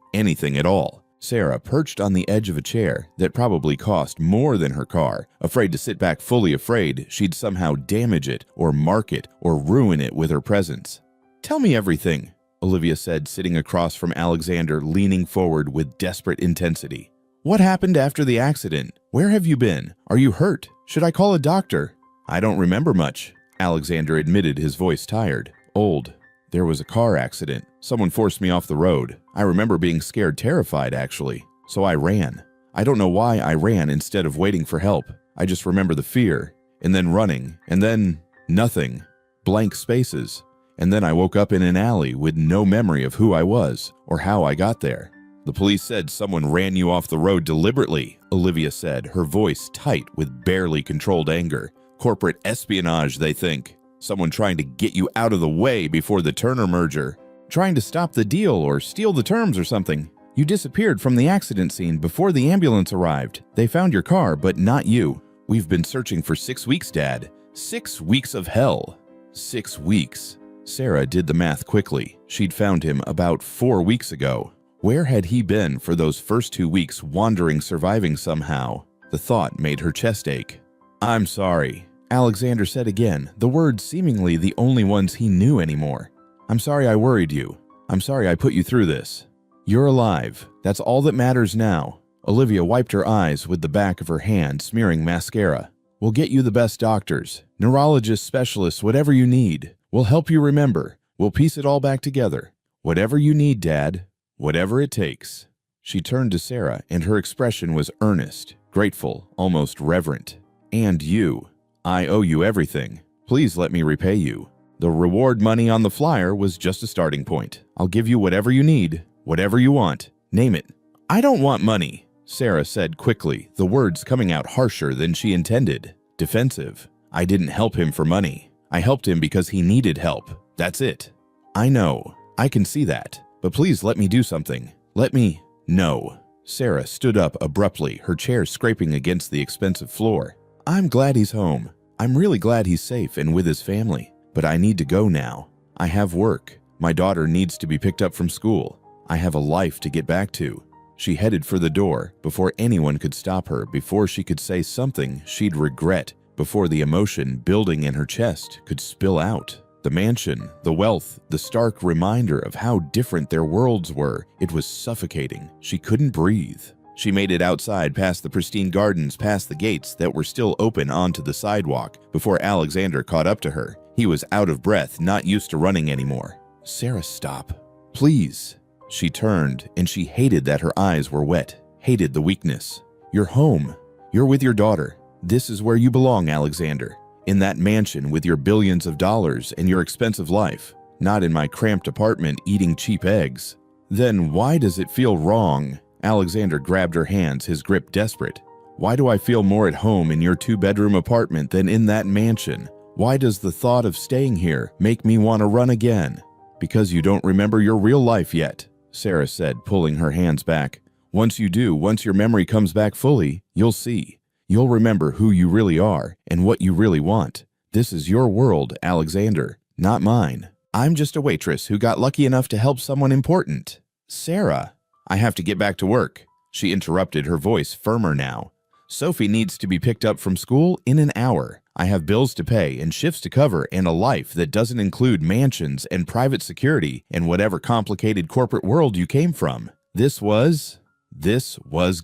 Speaker 1: at all. Sarah perched on the edge of a chair that probably cost more than her car, afraid to sit back, fully afraid she'd somehow damage it or mark it or ruin it with her presence. "Tell me everything," Olivia said, sitting across from Alexander, leaning forward with desperate intensity. "What happened after the accident? Where have you been? Are you hurt? Should I call a doctor?" "I don't remember much," Alexander admitted, his voice tired. "Old. There was a car accident. Someone forced me off the road. I remember being scared, terrified actually. So I ran. I don't know why I ran instead of waiting for help. I just remember the fear, and then running, and then nothing. Blank spaces. and then I woke up in an alley with no memory of who I was or how I got there. The police said someone ran you off the road deliberately, Olivia said, her voice tight with barely controlled anger. Corporate espionage, they think. Someone trying to get you out of the way before the Turner merger. Trying to stop the deal or steal the terms or something. You disappeared from the accident scene before the ambulance arrived. They found your car, but not you. We've been searching for 6 weeks, Dad. 6 weeks of hell. 6 weeks. Sarah did the math quickly. She'd found him about 4 weeks ago. Where had he been for those first 2 weeks, wandering, surviving somehow? The thought made her chest ache. I'm sorry, Alexander said again, the words seemingly the only ones he knew anymore. I'm sorry I worried you. I'm sorry I put you through this. You're alive. That's all that matters now. Olivia wiped her eyes with the back of her hand, smearing mascara. We'll get you the best doctors, neurologists, specialists, whatever you need. We'll help you remember. We'll piece it all back together. Whatever you need, Dad. Whatever it takes. She turned to Sarah, and her expression was earnest, grateful, almost reverent. And you. I owe you everything. Please let me repay you. The reward money on the flyer was just a starting point. I'll give you whatever you need, whatever you want. Name it. I don't want money, Sarah said quickly, the words coming out harsher than she intended. Defensive. I didn't help him for money. I helped him because he needed help. That's it. I know. I can see that. But please let me do something. Let me... No. Sarah stood up abruptly, her chair scraping against the expensive floor. I'm glad he's home. I'm really glad he's safe and with his family. But I need to go now. I have work. My daughter needs to be picked up from school. I have a life to get back to. She headed for the door before anyone could stop her, before she could say something she'd regret, before the emotion building in her chest could spill out. The mansion, the wealth, the stark reminder of how different their worlds were. It was suffocating. She couldn't breathe. She made it outside, past the pristine gardens, past the gates that were still open onto the sidewalk, before Alexander caught up to her. He was out of breath, not used to running anymore. Sarah, stop. Please. She turned, and she hated that her eyes were wet, hated the weakness. You're home. You're with your daughter. This is where you belong, Alexander. In that mansion with your billions of dollars and your expensive life, not in my cramped apartment eating cheap eggs. Then why does it feel wrong? Alexander grabbed her hands, his grip desperate. Why do I feel more at home in your 2-bedroom apartment than in that mansion? Why does the thought of staying here make me want to run again? Because you don't remember your real life yet, Sarah said, pulling her hands back. Once you do, once your memory comes back fully, you'll see. You'll remember who you really are and what you really want. This is your world, Alexander, not mine. I'm just a waitress who got lucky enough to help someone important. Sarah, I have to get back to work. She interrupted, her voice firmer now. Sophie needs to be picked up from school in an hour. I have bills to pay and shifts to cover and a life that doesn't include mansions and private security and whatever complicated corporate world you came from. This was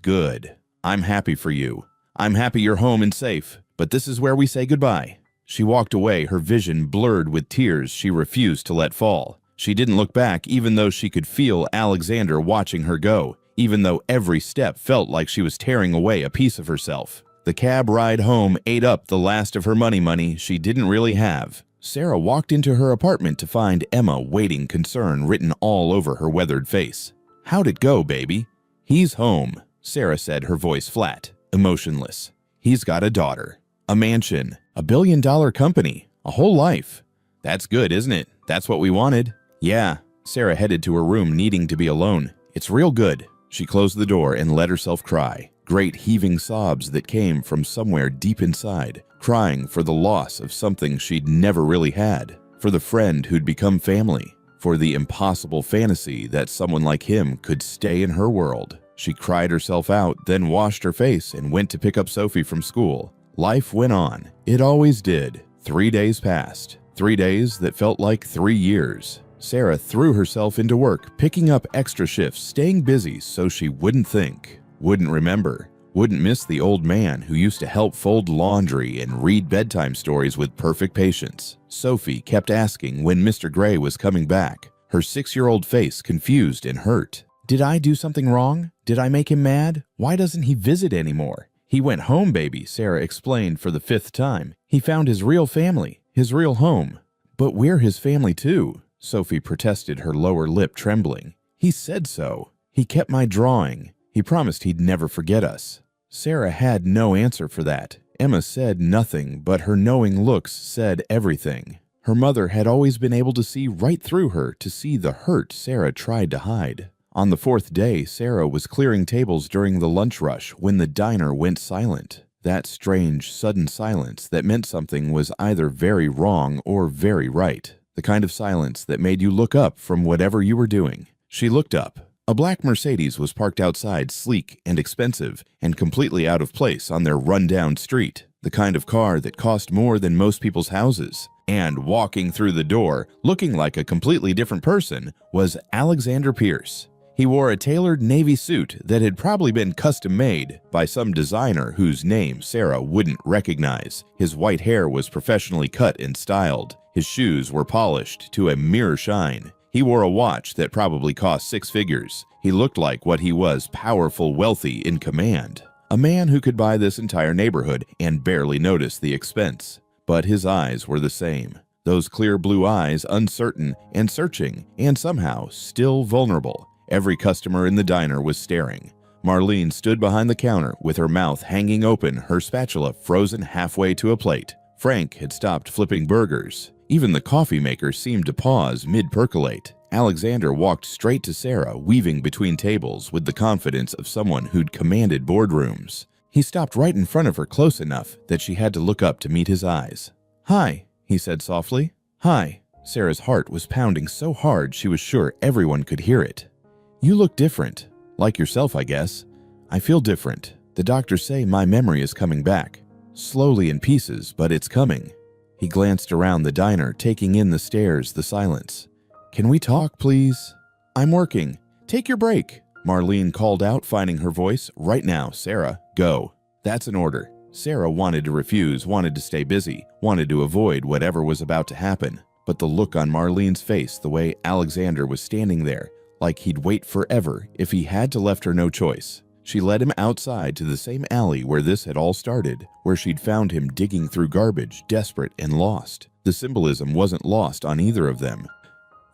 Speaker 1: good. I'm happy for you. I'm happy you're home and safe, but this is where we say goodbye. She walked away, her vision blurred with tears she refused to let fall. She didn't look back, even though she could feel Alexander watching her go, even though every step felt like she was tearing away a piece of herself. The cab ride home ate up the last of her money she didn't really have. Sarah walked into her apartment to find Emma waiting, concern written all over her weathered face. How'd it go, baby? He's home, Sarah said, her voice flat. Emotionless. He's got a daughter, a mansion, a billion-dollar company, a whole life. That's good, isn't it? That's what we wanted. Yeah. Sarah headed to her room, needing to be alone. It's real good. She closed the door and let herself cry. Great heaving sobs that came from somewhere deep inside, crying for the loss of something she'd never really had, for the friend who'd become family, for the impossible fantasy that someone like him could stay in her world. She cried herself out, then washed her face and went to pick up Sophie from school. Life went on. It always did. 3 days passed. 3 days that felt like 3 years. Sarah threw herself into work, picking up extra shifts, staying busy so she wouldn't think, wouldn't remember, wouldn't miss the old man who used to help fold laundry and read bedtime stories with perfect patience. Sophie kept asking when Mr. Gray was coming back, her 6-year-old face confused and hurt. Did I do something wrong? Did I make him mad? Why doesn't he visit anymore? He went home, baby, Sarah explained for the 5th time. He found his real family, his real home. But we're his family too, Sophie protested, her lower lip trembling. He said so. He kept my drawing. He promised he'd never forget us. Sarah had no answer for that. Emma said nothing, but her knowing looks said everything. Her mother had always been able to see right through her, to see the hurt Sarah tried to hide. On the fourth day, Sarah was clearing tables during the lunch rush when the diner went silent. That strange, sudden silence that meant something was either very wrong or very right. The kind of silence that made you look up from whatever you were doing. She looked up. A black Mercedes was parked outside, sleek and expensive, and completely out of place on their run-down street. The kind of car that cost more than most people's houses. And walking through the door, looking like a completely different person, was Alexander Pierce. He wore a tailored navy suit that had probably been custom-made by some designer whose name Sarah wouldn't recognize. His white hair was professionally cut and styled. His shoes were polished to a mirror shine. He wore a watch that probably cost 6 figures. He looked like what he was, powerful, wealthy, in command. A man who could buy this entire neighborhood and barely notice the expense. But his eyes were the same. Those clear blue eyes, uncertain and searching, and somehow still vulnerable. Every customer in the diner was staring. Marlene stood behind the counter with her mouth hanging open, her spatula frozen halfway to a plate. Frank had stopped flipping burgers. Even the coffee maker seemed to pause mid-percolate. Alexander walked straight to Sarah, weaving between tables with the confidence of someone who'd commanded boardrooms. He stopped right in front of her, close enough that she had to look up to meet his eyes. "Hi," he said softly. "Hi." Sarah's heart was pounding so hard she was sure everyone could hear it. "You look different. Like yourself, I guess. I feel different. The doctors say my memory is coming back. Slowly in pieces, but it's coming." He glanced around the diner, taking in the stares, the silence. "Can we talk, please?" "I'm working. Take your break," Marlene called out, finding her voice. "Right now, Sarah. Go." "That's an order." Sarah wanted to refuse, wanted to stay busy, wanted to avoid whatever was about to happen. But the look on Marlene's face, the way Alexander was standing there, like he'd wait forever if he had to, left her no choice. She led him outside to the same alley where this had all started, where she'd found him digging through garbage, desperate and lost. The symbolism wasn't lost on either of them.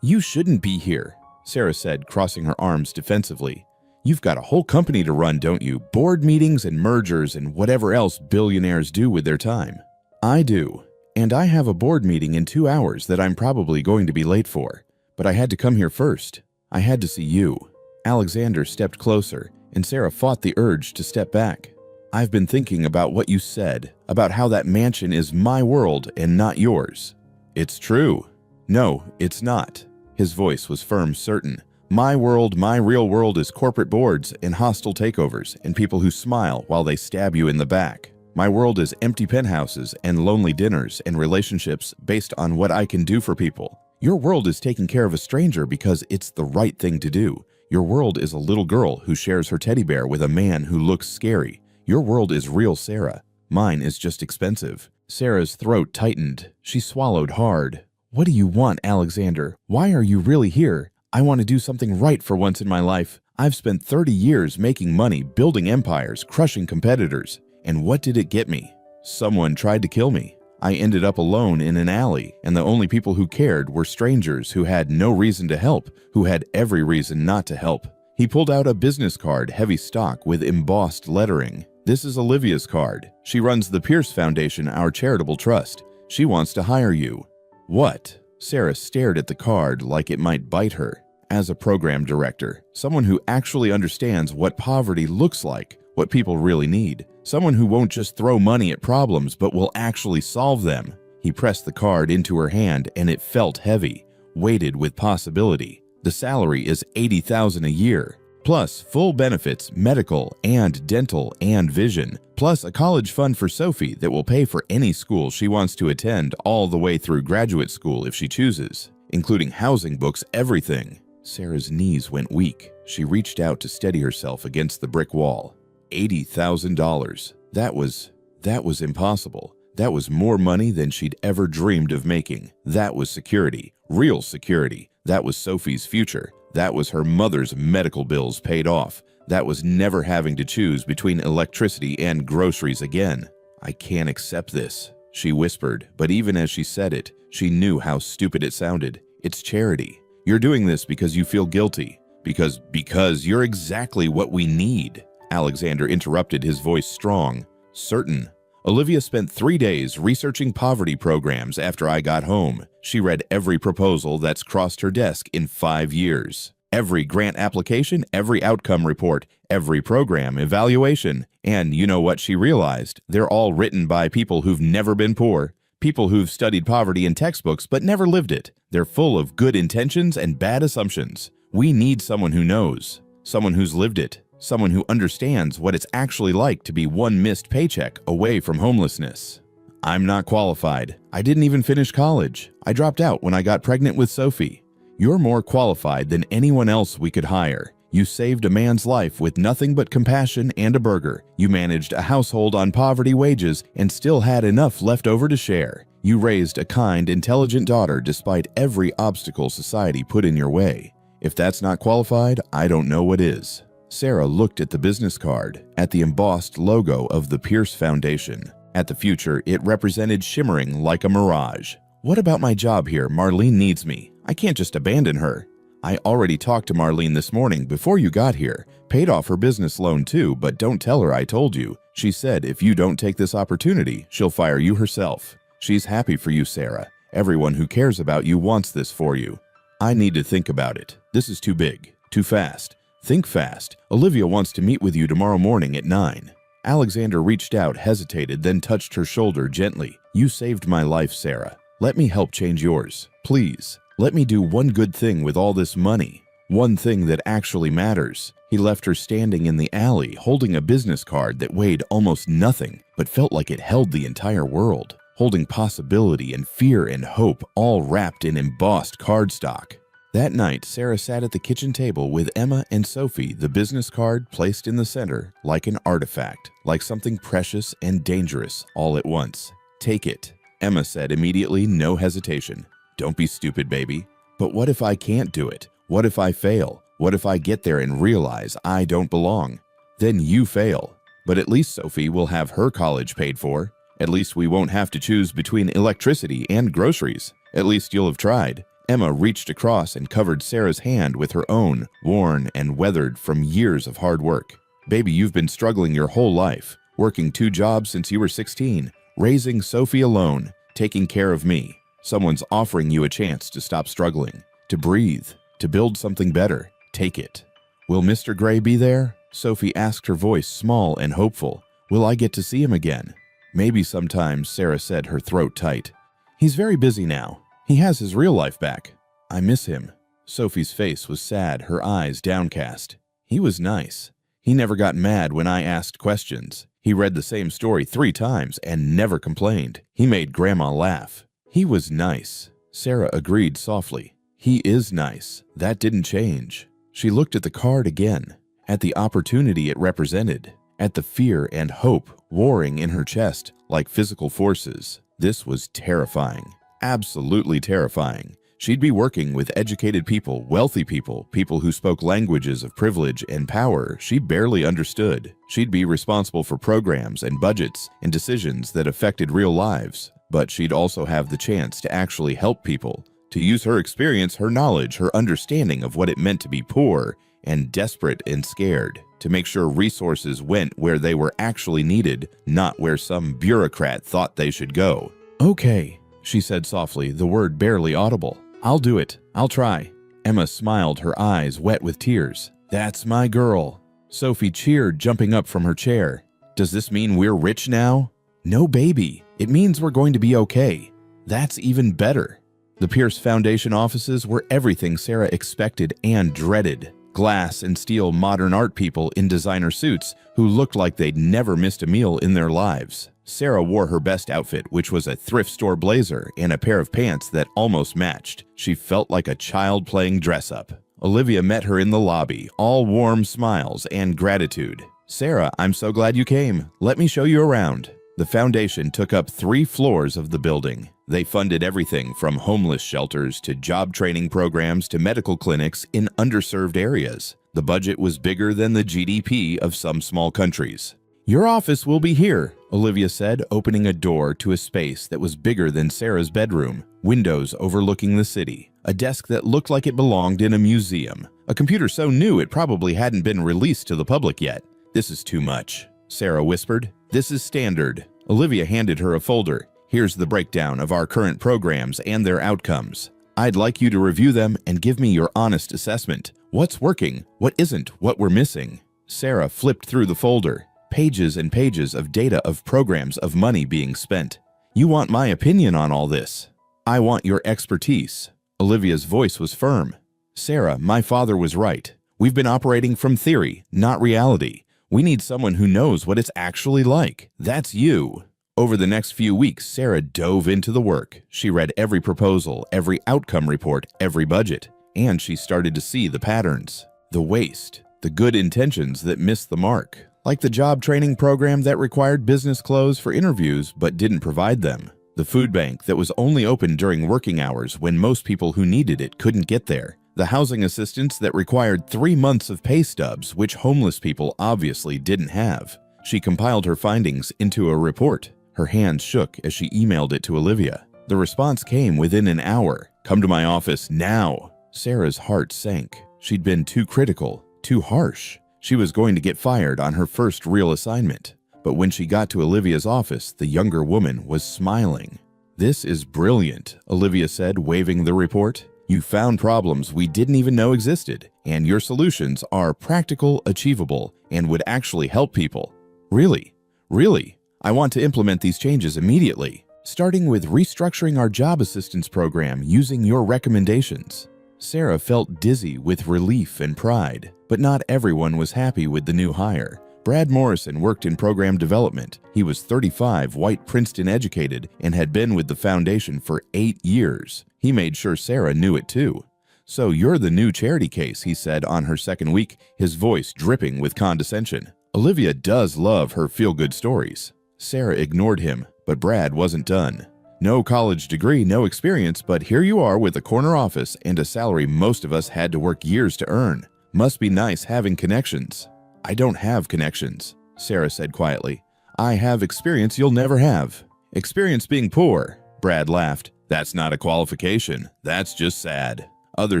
Speaker 1: "You shouldn't be here," Sarah said, crossing her arms defensively. "You've got a whole company to run, don't you? Board meetings and mergers and whatever else billionaires do with their time." "I do. And I have a board meeting in 2 hours that I'm probably going to be late for. But I had to come here first. I had to see you." Alexander stepped closer, and Sarah fought the urge to step back. "I've been thinking about what you said, about how that mansion is my world and not yours." "It's true." "No, it's not." His voice was firm, certain. "My world, my real world, is corporate boards and hostile takeovers and people who smile while they stab you in the back. My world is empty penthouses and lonely dinners and relationships based on what I can do for people. Your world is taking care of a stranger because it's the right thing to do. Your world is a little girl who shares her teddy bear with a man who looks scary. Your world is real, Sarah. Mine is just expensive." Sarah's throat tightened. She swallowed hard. "What do you want, Alexander? Why are you really here? I want to do something right for once in my life. I've spent 30 years making money, building empires, crushing competitors. And what did it get me? Someone tried to kill me. I ended up alone in an alley, and the only people who cared were strangers who had no reason to help, who had every reason not to help." He pulled out a business card, heavy stock with embossed lettering. "This is Olivia's card. She runs the Pierce Foundation, our charitable trust. She wants to hire you." "What?" Sarah stared at the card like it might bite her. "As a program director, someone who actually understands what poverty looks like, what people really need. Someone who won't just throw money at problems, but will actually solve them." He pressed the card into her hand, and it felt heavy, weighted with possibility. "The salary is $80,000 a year, plus full benefits, medical and dental and vision, plus a college fund for Sophie that will pay for any school she wants to attend all the way through graduate school if she chooses, including housing, books, everything." Sarah's knees went weak. She reached out to steady herself against the brick wall. $80,000. That was impossible. That was more money than she'd ever dreamed of making. That was security, real security. That was Sophie's future. That was her mother's medical bills paid off. That was never having to choose between electricity and groceries again. "I can't accept this," she whispered, but even as she said it, She knew how stupid it sounded. It's charity. You're doing this because you feel guilty. Because you're exactly what we need. Alexander interrupted, his voice strong. Certain. Olivia spent 3 days researching poverty programs after I got home. She read every proposal that's crossed her desk in 5 years. Every grant application, every outcome report, every program evaluation. And you know what she realized? They're all written by people who've never been poor. People who've studied poverty in textbooks but never lived it. They're full of good intentions and bad assumptions. We need someone who knows, someone who's lived it, someone who understands what it's actually like to be one missed paycheck away from homelessness. I'm not qualified. I didn't even finish college. I dropped out when I got pregnant with Sophie. You're more qualified than anyone else we could hire. You saved a man's life with nothing but compassion and a burger. You managed a household on poverty wages and still had enough left over to share. You raised a kind, intelligent daughter despite every obstacle society put in your way. If that's not qualified, I don't know what is. Sarah looked at the business card, at the embossed logo of the Pierce Foundation. At the future, it represented shimmering like a mirage. What about my job here? Marlene needs me. I can't just abandon her. I already talked to Marlene this morning before you got here. Paid off her business loan too, but don't tell her I told you. She said if you don't take this opportunity, she'll fire you herself. She's happy for you, Sarah. Everyone who cares about you wants this for you. I need to think about it. This is too big, too fast. Think fast. Olivia wants to meet with you tomorrow morning at 9. Alexander reached out, hesitated, then touched her shoulder gently. You saved my life, Sarah. Let me help change yours. Please, let me do one good thing with all this money. One thing that actually matters. He left her standing in the alley, holding a business card that weighed almost nothing, but felt like it held the entire world, holding possibility and fear and hope, all wrapped in embossed cardstock. That night, Sarah sat at the kitchen table with Emma and Sophie, the business card placed in the center like an artifact, like something precious and dangerous all at once. Take it, Emma said immediately, no hesitation. Don't be stupid, baby. But what if I can't do it? What if I fail? What if I get there and realize I don't belong? Then you fail. But at least Sophie will have her college paid for. At least we won't have to choose between electricity and groceries. At least you'll have tried. Emma reached across and covered Sarah's hand with her own, worn and weathered from years of hard work. Baby, you've been struggling your whole life, working 2 jobs since you were 16, raising Sophie alone, taking care of me. Someone's offering you a chance to stop struggling, to breathe, to build something better. Take it. Will Mr. Gray be there? Sophie asked, her voice small and hopeful. Will I get to see him again? Maybe sometimes, Sarah said, her throat tight. He's very busy now. He has his real life back. I miss him. Sophie's face was sad, her eyes downcast. He was nice. He never got mad when I asked questions. He read the same story 3 times and never complained. He made Grandma laugh. He was nice. Sarah agreed softly. He is nice. That didn't change. She looked at the card again, at the opportunity it represented, at the fear and hope warring in her chest like physical forces. This was terrifying. Absolutely terrifying. She'd be working with educated people, wealthy people, people who spoke languages of privilege and power she barely understood. She'd be responsible for programs and budgets and decisions that affected real lives. But she'd also have the chance to actually help people, to use her experience, her knowledge, her understanding of what it meant to be poor and desperate and scared, to make sure resources went where they were actually needed, not where some bureaucrat thought they should go. Okay, she said softly, the word barely audible. I'll do it. I'll try. Emma smiled, her eyes wet with tears. That's my girl. Sophie cheered, jumping up from her chair. Does this mean we're rich now? No, baby. It means we're going to be okay. That's even better. The Pierce Foundation offices were everything Sarah expected and dreaded. Glass and steel modern art people in designer suits who looked like they'd never missed a meal in their lives. Sarah wore her best outfit, which was a thrift store blazer and a pair of pants that almost matched. She felt like a child playing dress-up. Olivia met her in the lobby, all warm smiles and gratitude. Sarah, I'm so glad you came. Let me show you around. The foundation took up 3 floors of the building. They funded everything from homeless shelters to job training programs to medical clinics in underserved areas. The budget was bigger than the GDP of some small countries. Your office will be here, Olivia said, opening a door to a space that was bigger than Sarah's bedroom. windows overlooking the city, a desk that looked like it belonged in a museum, a computer so new it probably hadn't been released to the public yet. "This is too much," Sarah whispered. "This is standard." Olivia handed her a folder. "Here's the breakdown of our current programs and their outcomes. I'd like you to review them and give me your honest assessment. What's working? What isn't? What we're missing?" Sarah flipped through the folder. Pages and pages of data of programs of money being spent. "You want my opinion on all this? I want your expertise." Olivia's voice was firm. "Sarah, my father was right. We've been operating from theory, not reality. We need someone who knows what it's actually like. That's you." Over the next few weeks, Sarah dove into the work. She read every proposal, every outcome report, every budget, and she started to see the patterns, the waste, the good intentions that missed the mark. Like the job training program that required business clothes for interviews but didn't provide them. The food bank that was only open during working hours when most people who needed it couldn't get there. The housing assistance that required 3 months of pay stubs, which homeless people obviously didn't have. She compiled her findings into a report. Her hands shook as she emailed it to Olivia. The response came within an hour. "Come to my office now." Sarah's heart sank. She'd been too critical, too harsh. She was going to get fired on her first real assignment. But when she got to Olivia's office, the younger woman was smiling. "This is brilliant," Olivia said, waving the report. "You found problems we didn't even know existed, and your solutions are practical, achievable, and would actually help people." "Really? Really? I want to implement these changes immediately, starting with restructuring our job assistance program using your recommendations." Sarah felt dizzy with relief and pride, but not everyone was happy with the new hire. Brad Morrison worked in program development. He was 35, white, Princeton educated, and had been with the foundation for 8 years. He made sure Sarah knew it too. "So you're the new charity case," he said on her second week, his voice dripping with condescension. Olivia does love her feel-good stories. Sarah ignored him, but Brad wasn't done. "No college degree, no experience, but here you are with a corner office and a salary most of us had to work years to earn. Must be nice having connections." "I don't have connections," Sarah said quietly. "I have experience you'll never have." "Experience being poor," Brad laughed. "That's not a qualification. That's just sad." Other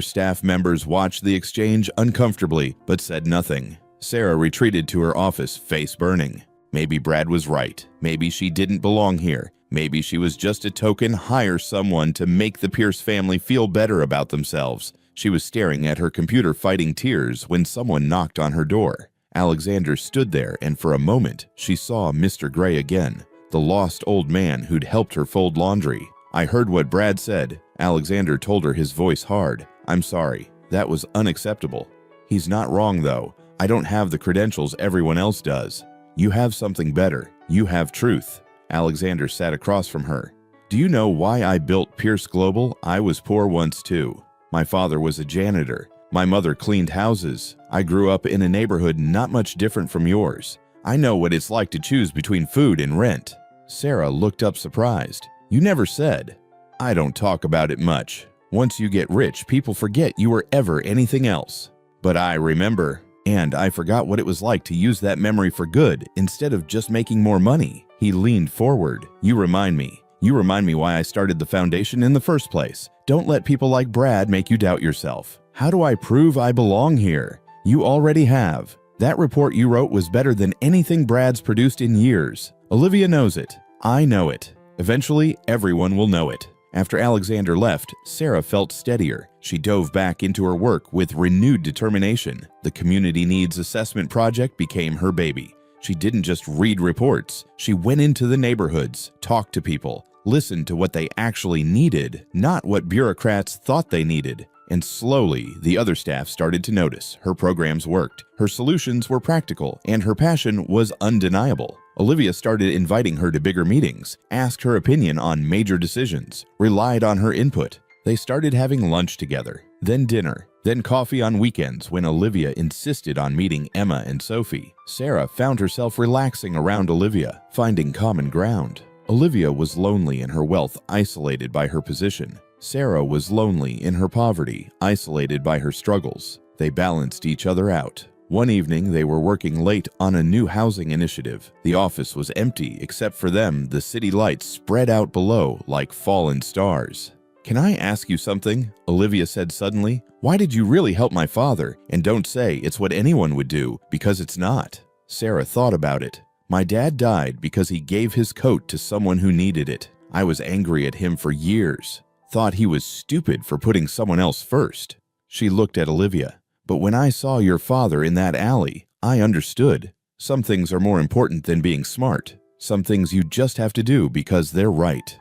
Speaker 1: staff members watched the exchange uncomfortably, but said nothing. Sarah retreated to her office, face burning. Maybe Brad was right. Maybe she didn't belong here. Maybe she was just a token hire someone to make the Pierce family feel better about themselves. She was staring at her computer fighting tears when someone knocked on her door. Alexander stood there, and for a moment, she saw Mr. Gray again, the lost old man who'd helped her fold laundry. "I heard what Brad said," Alexander told her, his voice hard. "I'm sorry. That was unacceptable." "He's not wrong, though. I don't have the credentials everyone else does. You have something better. You have truth." Alexander sat across from her. "Do you know why I built Pierce Global? I was poor once too. My father was a janitor. My mother cleaned houses. I grew up in a neighborhood not much different from yours. I know what it's like to choose between food and rent." Sarah looked up surprised. "You never said." "I don't talk about it much. Once you get rich, people forget you were ever anything else. But I remember, and I forgot what it was like to use that memory for good instead of just making more money." He leaned forward. You remind me why I started the foundation in the first place. Don't let people like Brad make you doubt yourself. How do I prove I belong here? You already have. That report you wrote was better than anything Brad's produced in years. Olivia knows it. I know it. Eventually, everyone will know it. After Alexander left, Sarah felt steadier. She dove back into her work with renewed determination. The Community Needs Assessment Project became her baby. She didn't just read reports. She went into the neighborhoods, talked to people, listened to what they actually needed, not what bureaucrats thought they needed. And slowly, the other staff started to notice her programs worked, her solutions were practical, and her passion was undeniable. Olivia started inviting her to bigger meetings, asked her opinion on major decisions, relied on her input. They started having lunch together, then dinner, then coffee on weekends when Olivia insisted on meeting Emma and Sophie. Sarah found herself relaxing around Olivia, finding common ground. Olivia was lonely in her wealth, isolated by her position. Sarah was lonely in her poverty, isolated by her struggles. They balanced each other out. One evening, they were working late on a new housing initiative. The office was empty except for them, the city lights spread out below like fallen stars. "Can I ask you something?" Olivia said suddenly. "Why did you really help my father? And don't say it's what anyone would do, because it's not." Sarah thought about it. "My dad died because he gave his coat to someone who needed it. I was angry at him for years. Thought he was stupid for putting someone else first." She looked at Olivia. "But when I saw your father in that alley, I understood. Some things are more important than being smart. Some things you just have to do because they're right."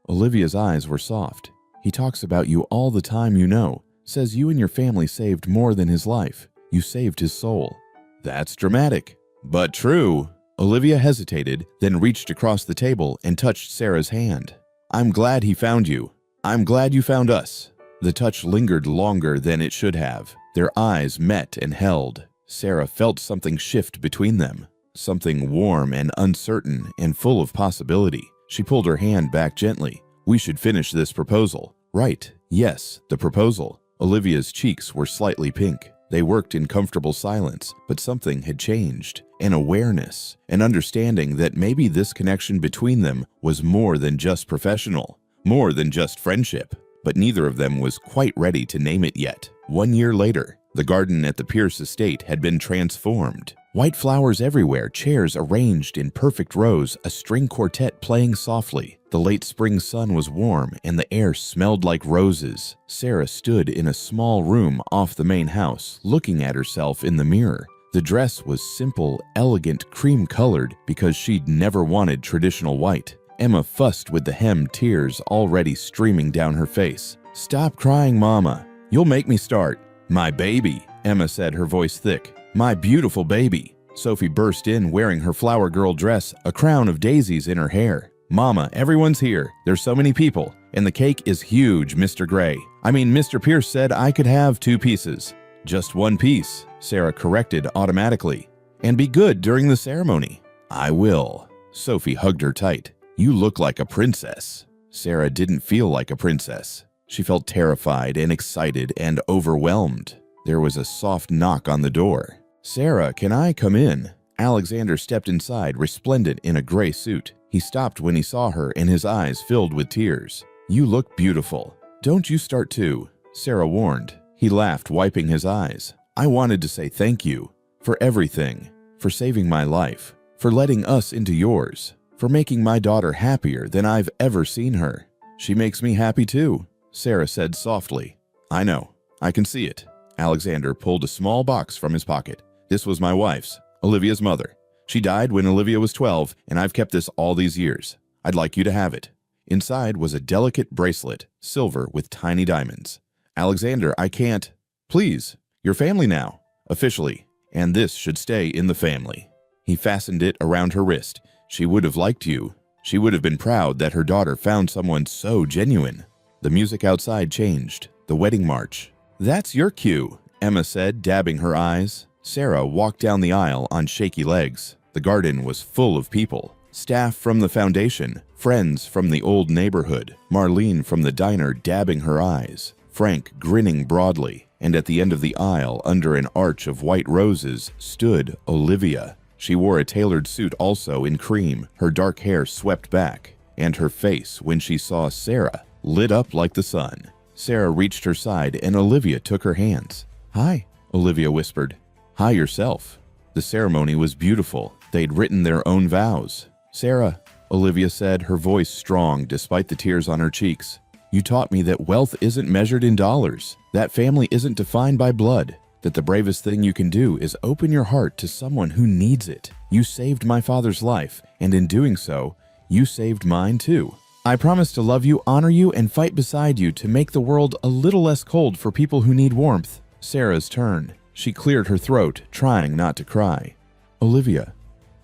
Speaker 1: Olivia's eyes were soft. "He talks about you all the time, you know. Says you and your family saved more than his life. You saved his soul." "That's dramatic, but true." Olivia hesitated, then reached across the table and touched Sarah's hand. "I'm glad he found you. I'm glad you found us." The touch lingered longer than it should have. Their eyes met and held. Sarah felt something shift between them, something warm and uncertain and full of possibility. She pulled her hand back gently. "We should finish this proposal." "Right, yes, the proposal." Olivia's cheeks were slightly pink. They worked in comfortable silence, but something had changed. An awareness, an understanding that maybe this connection between them was more than just professional, more than just friendship. But neither of them was quite ready to name it yet. 1 year later, the garden at the Pierce estate had been transformed. White flowers everywhere, chairs arranged in perfect rows, a string quartet playing softly. The late spring sun was warm and the air smelled like roses. Sarah stood in a small room off the main house, looking at herself in the mirror. The dress was simple, elegant, cream-colored because she'd never wanted traditional white. Emma fussed with the hem, tears already streaming down her face. "Stop crying, Mama. You'll make me start." "My baby," Emma said, her voice thick. "My beautiful baby." Sophie burst in wearing her flower girl dress, a crown of daisies in her hair. "Mama, everyone's here. There's so many people. And the cake is huge, Mr. Gray. Mr. Pierce said I could have 2 pieces. "Just 1 piece," Sarah corrected automatically. "And be good during the ceremony." "I will." Sophie hugged her tight. "You look like a princess." Sarah didn't feel like a princess. She felt terrified and excited and overwhelmed. There was a soft knock on the door. "Sarah, can I come in?" Alexander stepped inside, resplendent in a gray suit. He stopped when he saw her and his eyes filled with tears. "You look beautiful." "Don't you start too," Sarah warned. He laughed, wiping his eyes. "I wanted to say thank you for everything, for saving my life, for letting us into yours, for making my daughter happier than I've ever seen her." "She makes me happy too," Sarah said softly. "I know. I can see it." Alexander pulled a small box from his pocket. "This was my wife's, Olivia's mother. She died when Olivia was 12, and I've kept this all these years. I'd like you to have it." Inside was a delicate bracelet, silver with tiny diamonds. "Alexander, I can't." "Please, you're family now, officially, and this should stay in the family." He fastened it around her wrist. "She would have liked you. She would have been proud that her daughter found someone so genuine." The music outside changed, the wedding march. "That's your cue," Emma said, dabbing her eyes. Sarah walked down the aisle on shaky legs. The garden was full of people. Staff from the foundation, friends from the old neighborhood, Marlene from the diner dabbing her eyes, Frank grinning broadly, and at the end of the aisle, under an arch of white roses, stood Olivia. She wore a tailored suit also in cream, her dark hair swept back, and her face, when she saw Sarah, lit up like the sun. Sarah reached her side and Olivia took her hands. "Hi," Olivia whispered. "Hi yourself." The ceremony was beautiful. They'd written their own vows. "Sarah," Olivia said, her voice strong despite the tears on her cheeks, "you taught me that wealth isn't measured in dollars, that family isn't defined by blood, that the bravest thing you can do is open your heart to someone who needs it. You saved my father's life, and in doing so, you saved mine too. I promise to love you, honor you, and fight beside you to make the world a little less cold for people who need warmth." Sarah's turn. She cleared her throat, trying not to cry. "Olivia,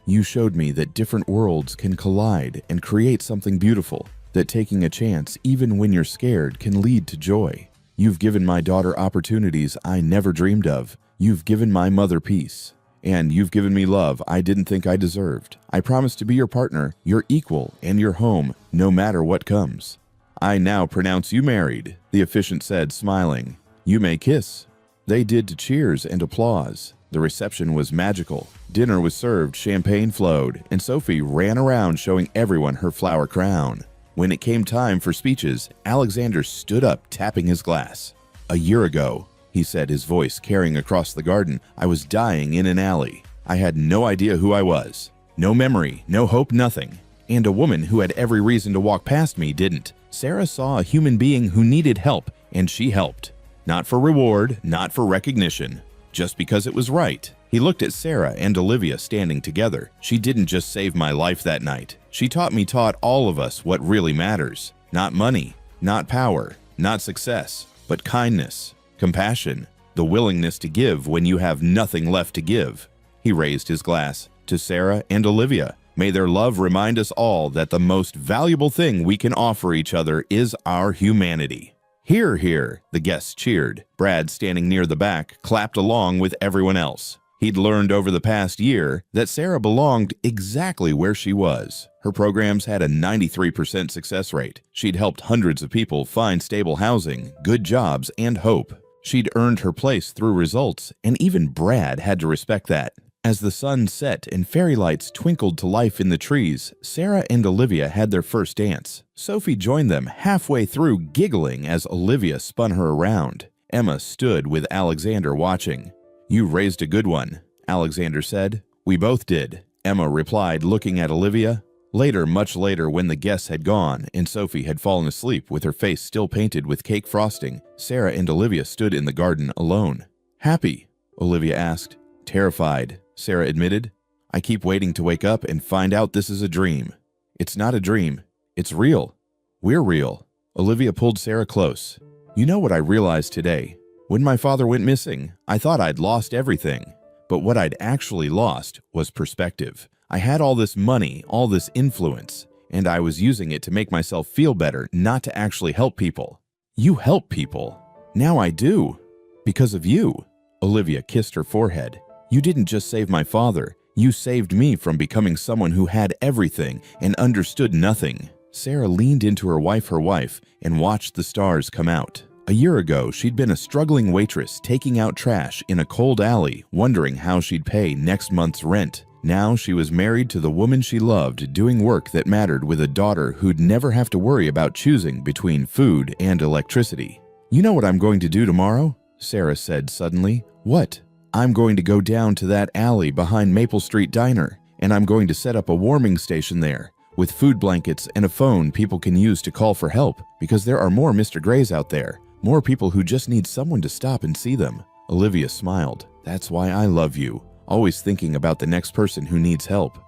Speaker 1: you showed me that different worlds can collide and create something beautiful, that taking a chance, even when you're scared, can lead to joy. You've given my daughter opportunities I never dreamed of. You've given my mother peace. And you've given me love I didn't think I deserved. I promise to be your partner, your equal, and your home, no matter what comes." "I now pronounce you married," the officiant said, smiling. "You may kiss." They did to cheers and applause. The reception was magical. Dinner was served, champagne flowed, and Sophie ran around showing everyone her flower crown. When it came time for speeches, Alexander stood up, tapping his glass. "A year ago," he said, his voice carrying across the garden, "I was dying in an alley. I had no idea who I was. No memory, no hope, nothing. And a woman who had every reason to walk past me didn't. Sarah saw a human being who needed help, and she helped. Not for reward, not for recognition, just because it was right." He looked at Sarah and Olivia standing together. "She didn't just save my life that night. She taught all of us what really matters. Not money, not power, not success, but kindness, compassion, the willingness to give when you have nothing left to give." He raised his glass. "To Sarah and Olivia, may their love remind us all that the most valuable thing we can offer each other is our humanity." "Hear, hear," the guests cheered. Brad, standing near the back, clapped along with everyone else. He'd learned over the past year that Sarah belonged exactly where she was. Her programs had a 93% success rate. She'd helped hundreds of people find stable housing, good jobs, and hope. She'd earned her place through results, and even Brad had to respect that. As the sun set and fairy lights twinkled to life in the trees, Sarah and Olivia had their first dance. Sophie joined them halfway through, giggling as Olivia spun her around. Emma stood with Alexander watching. "You raised a good one," Alexander said. "We both did," Emma replied, looking at Olivia. Later, much later, when the guests had gone and Sophie had fallen asleep with her face still painted with cake frosting, Sarah and Olivia stood in the garden alone. "Happy?" Olivia asked. "Terrified," Sarah admitted. "I keep waiting to wake up and find out this is a dream." "It's not a dream. It's real. We're real." Olivia pulled Sarah close. "You know what I realized today? When my father went missing, I thought I'd lost everything. But what I'd actually lost was perspective. I had all this money, all this influence, and I was using it to make myself feel better, not to actually help people." "You help people." "Now I do. Because of you." Olivia kissed her forehead. "You didn't just save my father. You saved me from becoming someone who had everything and understood nothing." Sarah leaned into her wife, and watched the stars come out. A year ago, she'd been a struggling waitress taking out trash in a cold alley, wondering how she'd pay next month's rent. Now she was married to the woman she loved, doing work that mattered with a daughter who'd never have to worry about choosing between food and electricity. "You know what I'm going to do tomorrow?" Sarah said suddenly. "What?" "I'm going to go down to that alley behind Maple Street Diner, and I'm going to set up a warming station there, with food blankets and a phone people can use to call for help, because there are more Mr. Grays out there. More people who just need someone to stop and see them." Olivia smiled. "That's why I love you, always thinking about the next person who needs help."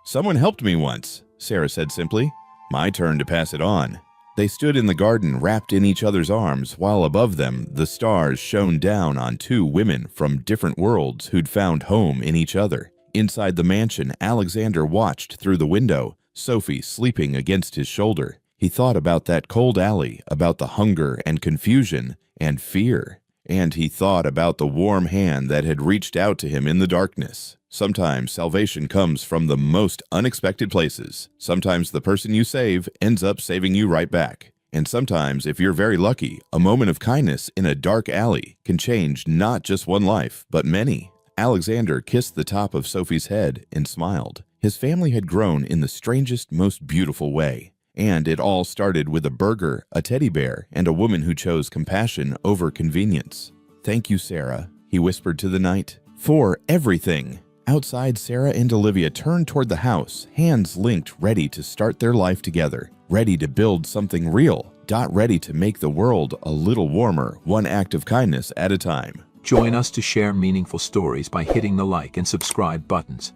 Speaker 1: "Someone helped me once," Sarah said simply. "My turn to pass it on." They stood in the garden, wrapped in each other's arms, while above them the stars shone down on two women from different worlds who'd found home in each other. Inside the mansion, Alexander watched through the window, Sophie sleeping against his shoulder. He thought about that cold alley, about the hunger and confusion and fear. And he thought about the warm hand that had reached out to him in the darkness. Sometimes salvation comes from the most unexpected places. Sometimes the person you save ends up saving you right back. And sometimes, if you're very lucky, a moment of kindness in a dark alley can change not just one life, but many. Alexander kissed the top of Sophie's head and smiled. His family had grown in the strangest, most beautiful way. And it all started with a burger, a teddy bear, and a woman who chose compassion over convenience. "Thank you, Sarah," he whispered to the night, "for everything." Outside, Sarah and Olivia turned toward the house, hands linked, ready to start their life together, ready to build something real, ready to make the world a little warmer, one act of kindness at a time.
Speaker 2: Join us to share meaningful stories by hitting the like and subscribe buttons.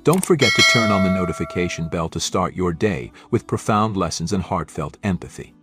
Speaker 2: Don't forget to turn on the notification bell to start your day with profound lessons and heartfelt empathy.